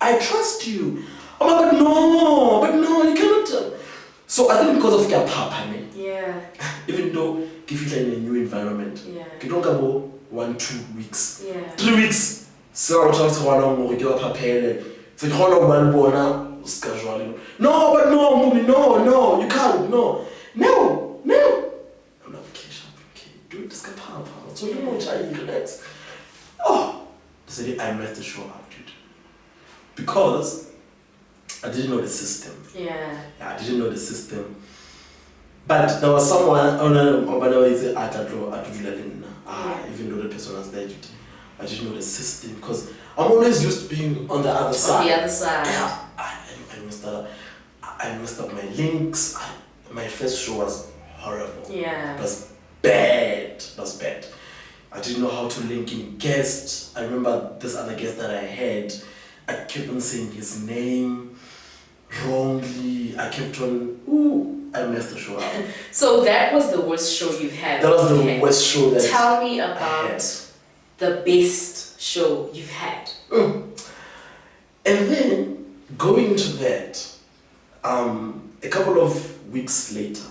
I trust you. But no, you cannot. So I think because of your papa, yeah. even though if you're in a new environment, yeah. you don't go 1-2 weeks, yeah. 3 weeks. So I talk to one of them, give up a so you hold on one bona, casually. No, but no, you can't, no. I'm like, okay, dude, this guy papa. So you know, child, relax. Oh, so I messed the show up, dude. Because I didn't know the system. Yeah. I didn't know the system. But there was someone even though the person was there, I didn't know the system because I'm always used to being on the other side. On the other side. Yeah, I messed up my links. My first show was horrible. Yeah. It was bad. I didn't know how to link in guests. I remember this other guest that I had. I kept on saying his name wrongly. I kept on, I messed the show up. So that was the worst show you've had? That was the worst show that Tell me about the best show you've had. And then, going to that, a couple of weeks later,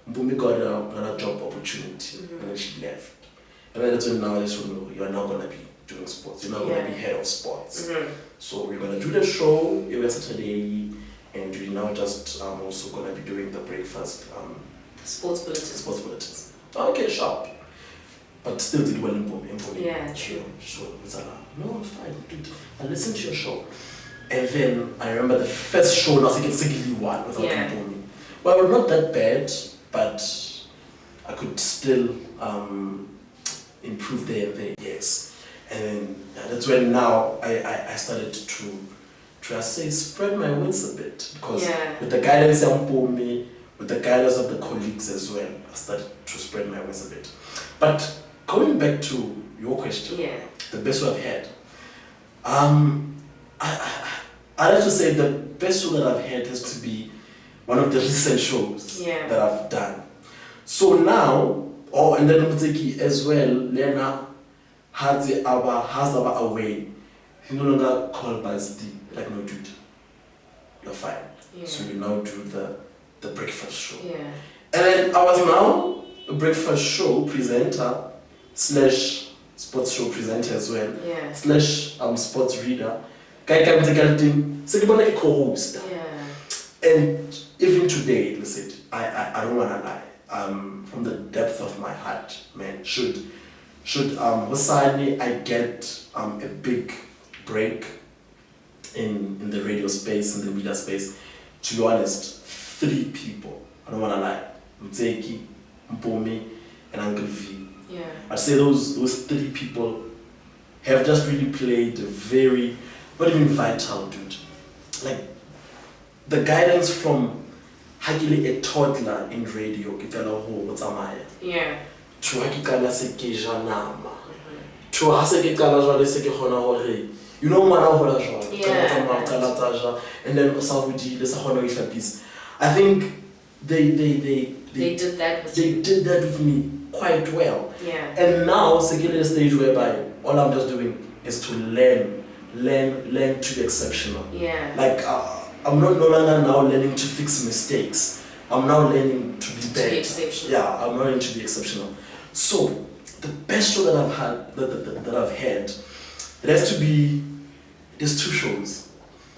Mpumi got another job opportunity, and then she left. And then that's when now I said, no, you're not going to be doing sports. You're not going to be head of sports. So we're going to do the show every Saturday, and we're now just also going to be doing the breakfast. Sports bulletins. Okay, sharp. But still did well in Mpumi. Yeah, true. So it's like, no, it's fine, dude. I listened to your show. And then I remember the first show, I think it's one without Mpumi. Well, not that bad, but I could still improve there and there, yes. And then that's when now I started to spread my wings a bit. Because with the guidance of Mpumi, with the guidance of the colleagues as well, I started to spread my wings a bit. But going back to your question, the best show I've had, I have to say the best show that I've had has to be one of the recent shows that I've done. So now, and then Muteki as well, Lena has our away. You no longer call Buzz D, like no dude. You're fine. So we now do the breakfast show. And then I was now a breakfast show presenter / sports show presenter as well / sports reader. Guy can take a team. So you want to co-host. And even today, listen, I don't want to lie. From the depth of my heart, man, should Hosani I get a big break in the radio space, in the media space, to be honest, 3 people, I don't want to lie, Muteki, Mpumi, and Uncle V. I'd say those 3 people have just really played a very, not even vital, dude. Like, the guidance from Hagili a toddler in radio, to Hakikala Seke Nama, to Hasekala Seke Hona, you know, Mana and then Saudi, the Sahona piece. I think they did that with me quite well. And now Sekele is a stage whereby all I'm just doing is to learn to be exceptional. Like I'm not no longer now learning to fix mistakes. I'm now learning to be better. I'm learning to be exceptional. So the best show that I've had that I've had, it has to be there's 2 shows.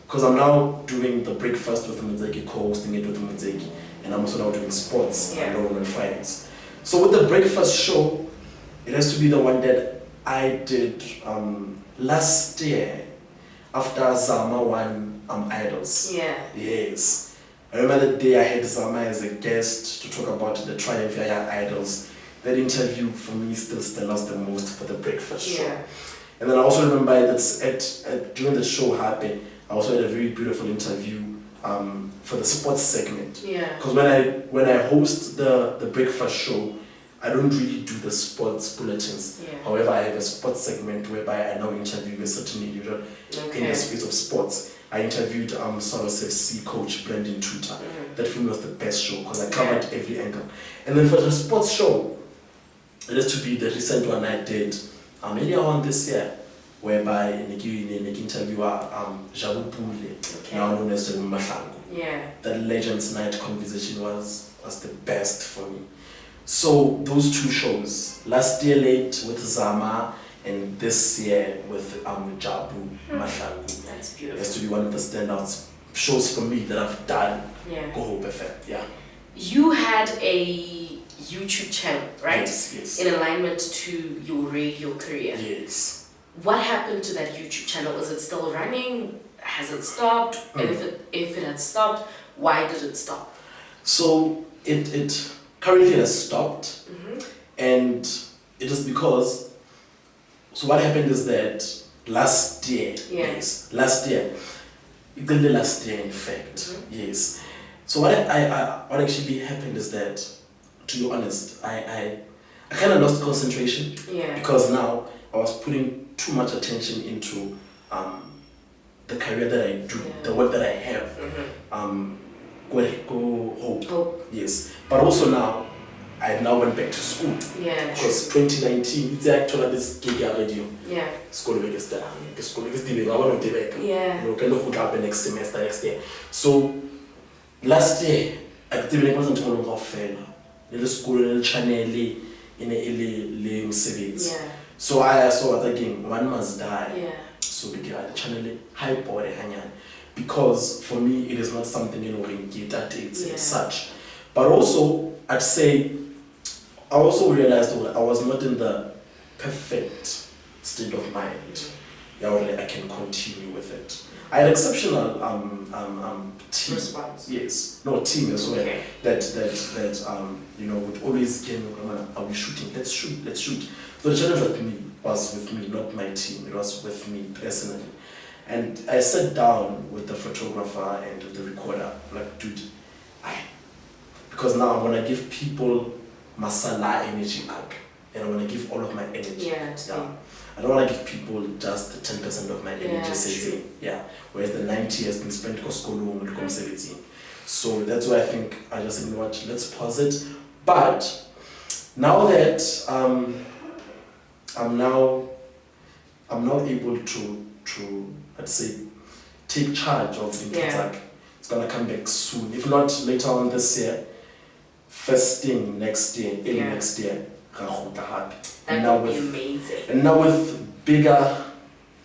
Because I'm now doing the breakfast with Muzeki, co-hosting it with Muzeki, and I'm also now doing sports alone on Fridays. So with the breakfast show, it has to be the one that I did last year after Zama won Idols. Yes. I remember the day I had Zama as a guest to talk about the Triumph Young Idols. That interview for me still stands the most for the breakfast show. And then I also remember that during the show happened, I also had a very beautiful interview for the sports segment. Because when I host the breakfast show, I don't really do the sports bulletins. Yeah. However, I have a sports segment whereby I now interview a certain individual in the space of sports. I interviewed Soros FC coach Brendan Tuta. That film was the best show because I covered every angle. And then for the sports show, it is to be the recent one I did earlier on this year, whereby in the interviewer Jabu Pule, now known as Jabu Mahlangu. Yeah. That Legends Night conversation was the best for me. So those two shows, last year late with Zama and this year with Jabu Mahlangu. That's beautiful. Has to be one of the standouts shows for me that I've done. Yeah. Go Hope FM. Yeah. You had a YouTube channel, right? Yes. In alignment to your radio career. Yes. What happened to that YouTube channel? Is it still running? Has it stopped? And if it had stopped, why did it stop? So it currently has stopped, and it is because. So what happened is that last year, yes, last year, in fact, yes. So what actually happened is that, to be honest, I kind of lost concentration because now I was putting too much attention into the career that I do, the work that I have. Go Hope. Yes, but also now I now went back to school. Yeah. Because 2019, it's actually this gig radio. Yeah. School week is done. School week is dealing. I want to be back. Yeah. You know, kind of hook up next semester, next year. So last year, I wasn't going to fail. Little school, little channel, in a msebenzini. Yeah. So I saw that again. One must die. Yeah. So we get channel high power hanyan. Because for me, it is not something when you get it's such. But also, I'd say. I also realized that I was not in the perfect state of mind. Yeah, I can continue with it. I had exceptional team. Response. Yes, no team as well. Okay. That would always get me. Are we shooting? Let's shoot. So the challenge was with me, not my team. It was with me personally. And I sat down with the photographer and with the recorder. Like, dude, because now I want to give people masala energy back, and I want to give all of my energy. Yeah. I don't want to give people just the 10% of my energy. Yeah. Whereas the 90 has been spent on school and 17. So that's why I think I just said, you know what, let's pause it. But now that I'm now able to I'd say take charge of Intozak. It's gonna come back soon. If not later on this year. First thing next year, next year, that would be amazing. And now with bigger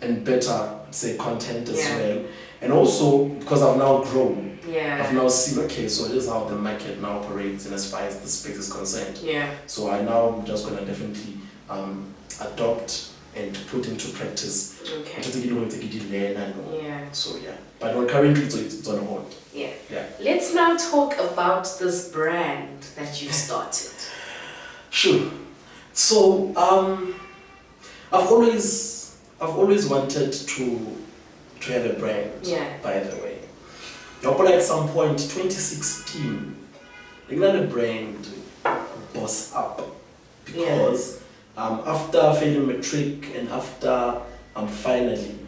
and better, say, content as well. And also, because I've now grown, I've now seen, okay, so this is how the market now operates and as far as the space is concerned. So I now am just going to definitely adopt and put into practice. Okay. So but currently it's on hold. Yeah. Let's now talk about this brand that you've started. Sure. So I've always wanted to have a brand. By the way, but at some point, 2016, I got a brand, Boss Up, because after failing matric and after finally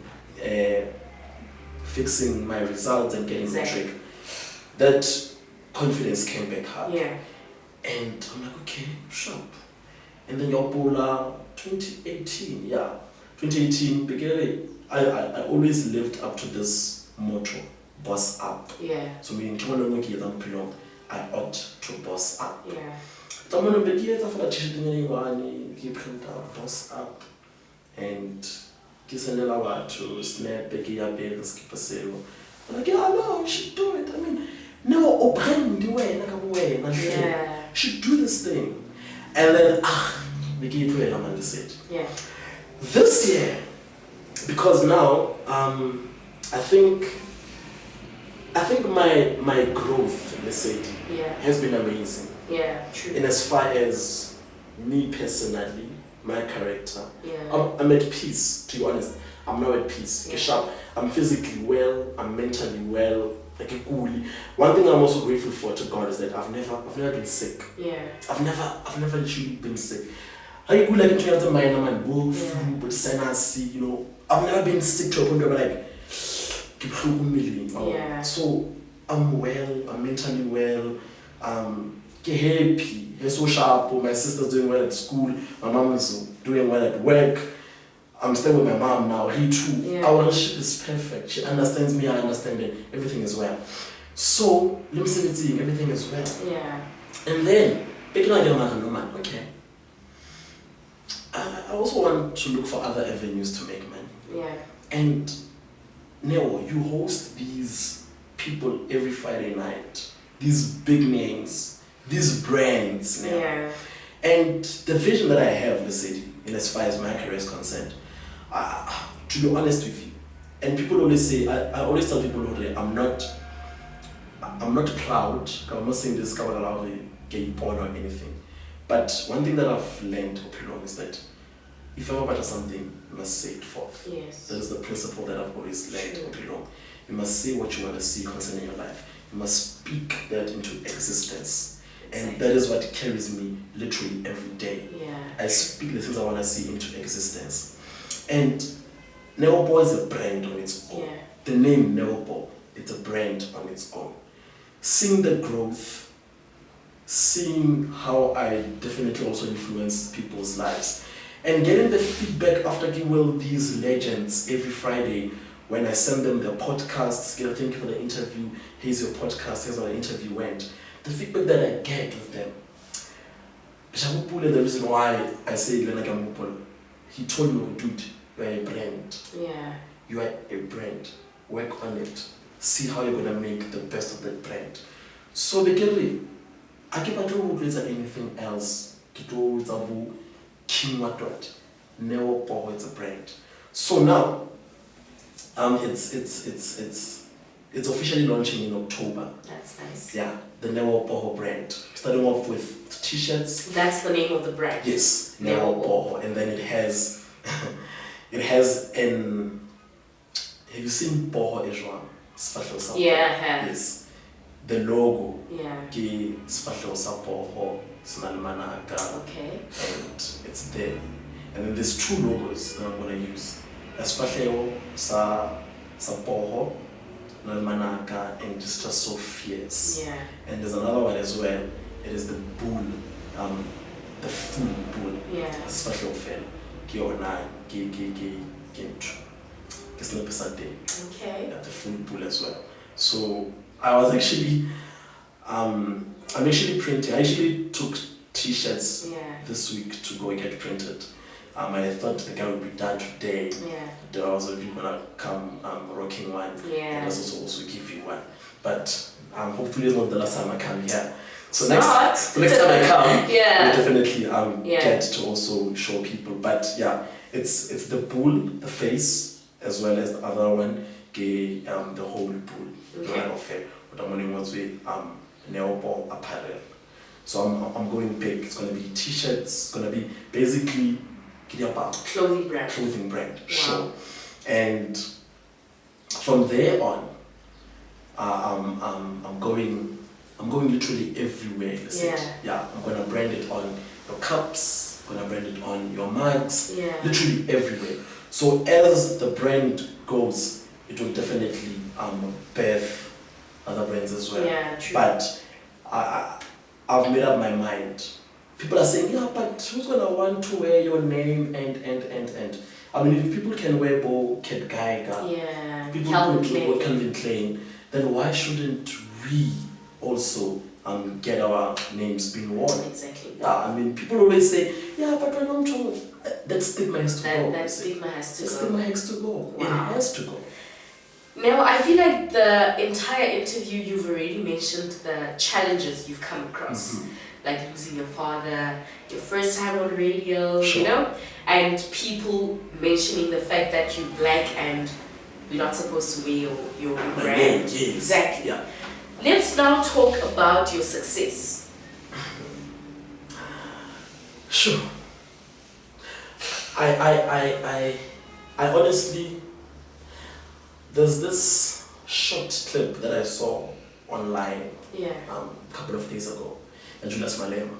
fixing my results and getting matric, that confidence came back up. And I'm like, okay, sharp. And then Yopola, 2018, 2018, I always lived up to this motto, boss up. So meaning, I ought to boss up. Boss up. And kisenela to snap like, no, you should do it. I mean, no, should do this thing. And then this year, because now I think my growth in the city has been amazing. True. In as far as me personally, my character, I'm at peace. To be honest, I'm now at peace. I'm physically well, I'm mentally well, like a coolie. One thing I'm also grateful for to God is that I've never been sick. Yeah. I've never literally been sick. I could like try to mind man flu, but sinus, you know. I've never been sick to a point where I'm like yeah. So I'm well, I'm mentally well, happy, so sharp, my sister's doing well at school, my mom is doing well at work. I'm staying with my mom now, he too. Yeah. Our relationship is perfect. She understands me, I understand her, everything is well. So, let me see, everything is well. Yeah. And then, okay. I also want to look for other avenues to make money. Yeah. And Neo, you host these people every Friday night, these big names, these brands. Neo. Yeah. And the vision that I have, let's say, in as far as my career is concerned, to be honest with you, and people always say, I always tell people, I'm not proud. I'm not saying this gay porn or anything. But one thing that I've learned is that if you ever matter something, you must say it forth. Yes. That is the principle that I've always learned. You must say what you want to see concerning your life. You must speak that into existence. Exactly. And that is what carries me literally every day. Yeah. I speak the things I want to see into existence. And Neobo is a brand on its own. Yeah. The name Neobo, it's a brand on its own. Seeing the growth, seeing how I definitely also influence people's lives, and getting the feedback after giving these legends every Friday when I send them their podcasts, thank you for the interview, here's your podcast, here's how the interview went. The feedback that I get with them, the reason why I say he told me, dude, you are a brand. Yeah. You are a brand. Work on it. See how you're going to make the best of that brand. So basically, I keep on doing anything else. King what? Neo Poho, it's a brand. So now, it's officially launching in October. That's nice. Yeah, the Neo Poho brand. Starting off with t-shirts. That's the name of the brand. Yes, Neo Poho, and then it has an. Have you seen Poho Ejwan? Yeah, I have. Yes. The logo. Yeah. Poho, okay. and it's there. And then there's two logos that I'm gonna use. Esfahleo sa Poho, Nalmanaka, and it's just so fierce. Yeah. And there's another one as well. It is the bull, the full bull. Yeah. Esfahleo fel. Okay. Yeah, the full bull as well. So I was actually I'm actually printing. I actually took t-shirts this week to go get printed. I thought the guy would be done today. Yeah. That I was already gonna come rocking one. Yeah. And also give you one. But hopefully it's not the last time I come here. So next time I come, yeah. we'll definitely get to also show people. But yeah, it's the bull, the face, as well as the other one, the whole bull. Okay. But I'm going with Neobo apparel. So I'm going big. It's going to be t-shirts. It's going to be basically clothing brand. Wow. Sure. And from there on, I'm going literally everywhere. Yeah. I'm going to brand it on your cups. I'm going to brand it on your mugs. Yeah. Literally everywhere. So as the brand goes, it will definitely birth other brands as well. Yeah, true. But I've made up my mind. People are saying, yeah, but who's gonna want to wear your name and I mean, if people can wear Bo, Ket Geiger, people can wear Calvin Klein, then why shouldn't we also get our names being worn? Exactly. Yeah, I mean, people always say, yeah, but when I'm told that stigma has to go. That stigma has to go. Stigma has to go. Wow. It has to go. Now, I feel like the entire interview, you've already mentioned the challenges you've come across, like losing your father, your first time on radio, Sure. you know, and people mentioning the fact that you're black and you're not supposed to wear your brand. Yes. Exactly. Yeah. Let's now talk about your success. Sure. I honestly, there's this short clip that I saw online Yeah. a couple of days ago. And Julius Malema,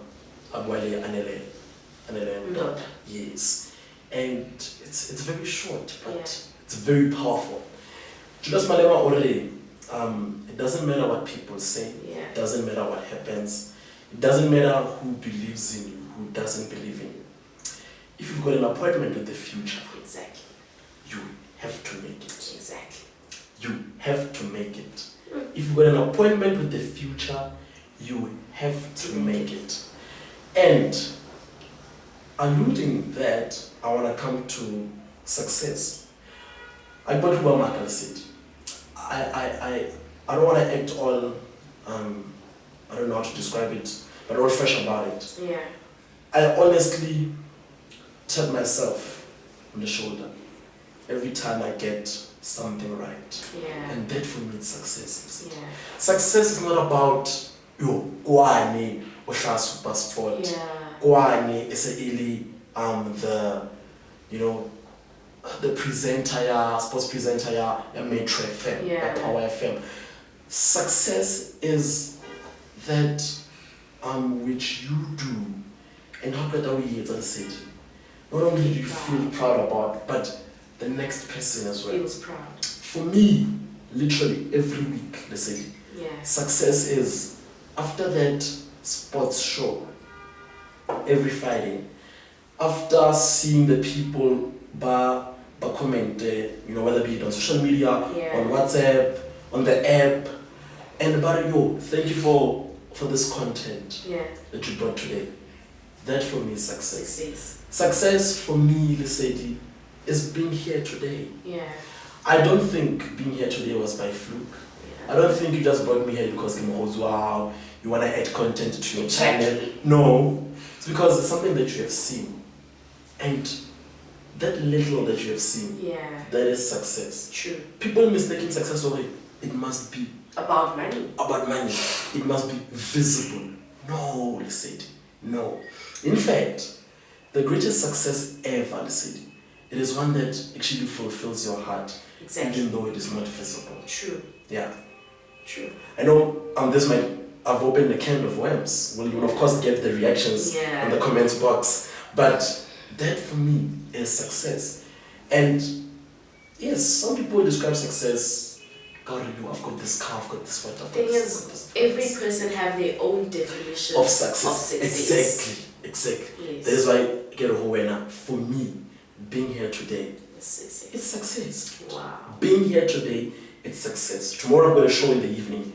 Abwale Anele, Ndoda. yes. And it's very short, but Yeah. it's very powerful. Julius Malema already, it doesn't matter what people say, Yeah. it doesn't matter what happens, it doesn't matter who believes in you, who doesn't believe in you. If you've got an appointment with the future, Exactly. you have to make it. Exactly. You have to make it. If you've got an appointment with the future, you have to make it. And alluding that, I want to come to success. I got what Michael said. I don't want to act all, I don't know how to describe it, but all fresh about it. Yeah. I honestly tap myself on the shoulder every time I get something right. Yeah. And that for me is success. Yeah. Success is not about kwani osha super sport. Yeah. Kwani is the the presenter, sports presenter, Metro FM, Yeah. Power FM. Success is that which you do, and how could we said. Not only do you feel proud about, but the next person as well. Feels proud. For me, literally every week, they say, Yeah. success is after that sports show every Friday, after seeing the people comment, whether be it on social media, Yeah. on WhatsApp, on the app, and about thank you for this content that you brought today. That for me is success. Success for me, Lesedi, is being here today. Yeah. I don't think being here today was by fluke. Yeah. I don't think you just brought me here because wow, you want to add content to your channel. Exactly. No, it's because it's something that you have seen. And that little that you have seen, that is success. True. People mistaking success over it must be About money. about money. It must be visible. No, Lesedi. No. In fact, the greatest success ever, Lesedi, it is one that actually fulfills your heart, Exactly. even though it is not visible. True. Yeah. True. I know I've opened a can of worms. Well, you will of course get the reactions in the comments box, but that for me is success. And yes, some people describe success. God, I've got this car, I've got this what, I've got Thing this. is, every person have their own definition of success. Exactly. Yes. That is why get a whole winner. For me, being here today, Success. it's success. Wow. Being here today, it's success. Tomorrow I've got a show in the evening.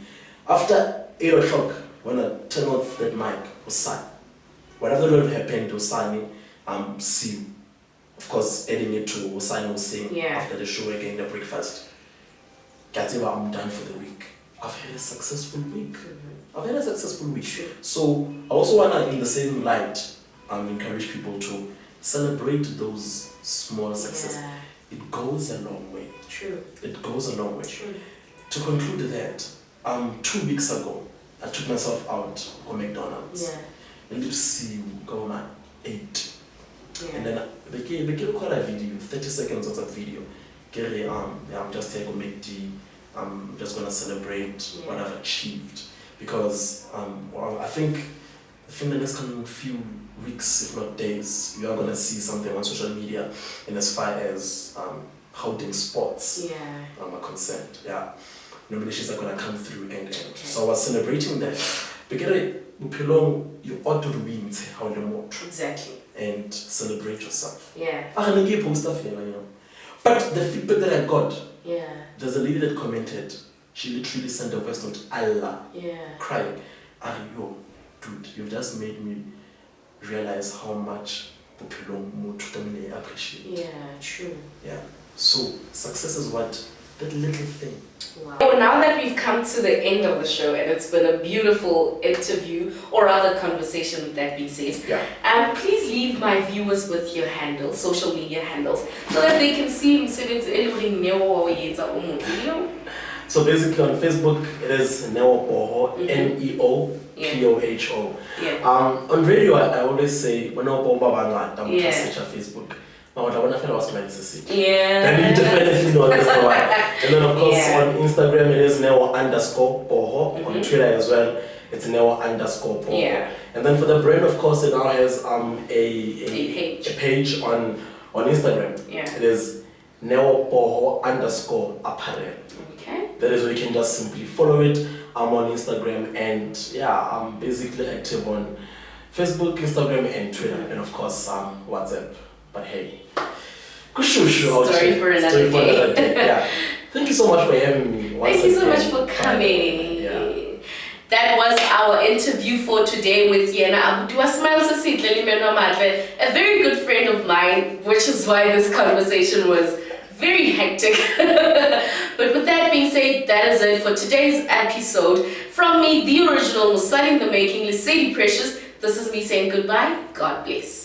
After 8 o'clock, when I turn off that mic, or sign. Whatever will happen to signing, see you. Of course, adding it to sign or sing after the show again, the breakfast. I'm done for the week. I've had a successful week. So I also want to, in the same light, encourage people to celebrate those small successes. Yeah. It goes a long way. True. It goes a long way. True. To conclude that, 2 weeks ago, I took myself out to McDonald's. Yeah. And you see, go man, 8. Yeah. And then they gave quite a video, 30 seconds of that video. I'm just here to make tea. I'm just gonna celebrate what I've achieved because I think the next coming few weeks, if not days, you are gonna see something on social media in as far as how things sports are concerned. Yeah, nominations are gonna come through and so I was celebrating that. Because you ought to win how the more Exactly. and celebrate yourself. Yeah. But the feedback that I got, Yeah. there's a lady that commented, she literally sent a voice note, Allah, crying. Yo, dude, you've just made me realize how much I appreciate. Yeah, true. Yeah. So success is what? That little thing. Wow. Well, now that we've come to the end of the show and it's been a beautiful interview or rather conversation with that being said, please leave my viewers with your handles, social media handles, so that they can see So basically on Facebook it is Neopoho, Neopoho. On radio I always say when I'm search Facebook. But I want to was like Sissy. Yeah. Then you definitely know that's the one. And then of course Yeah. on Instagram it is Newa_Poho. On Twitter as well, it's Newa_Poho. Yeah. And then for the brand, of course, it now has a page on Instagram. Yeah. It is Newa_Poho_apparel. Okay. That is where you can just simply follow it. I'm on Instagram, and yeah, I'm basically active on Facebook, Instagram, and Twitter, and of course WhatsApp. But hey, Story for another day. Yeah. Thank you so much for having me. Thank you so much for coming. Yeah. That was our interview for today with Yena Abudua Smiles, a very good friend of mine, which is why this conversation was very hectic. But with that being said, that is it for today's episode. From me, the original Musali in the making, Lisady Precious, this is me saying goodbye. God bless.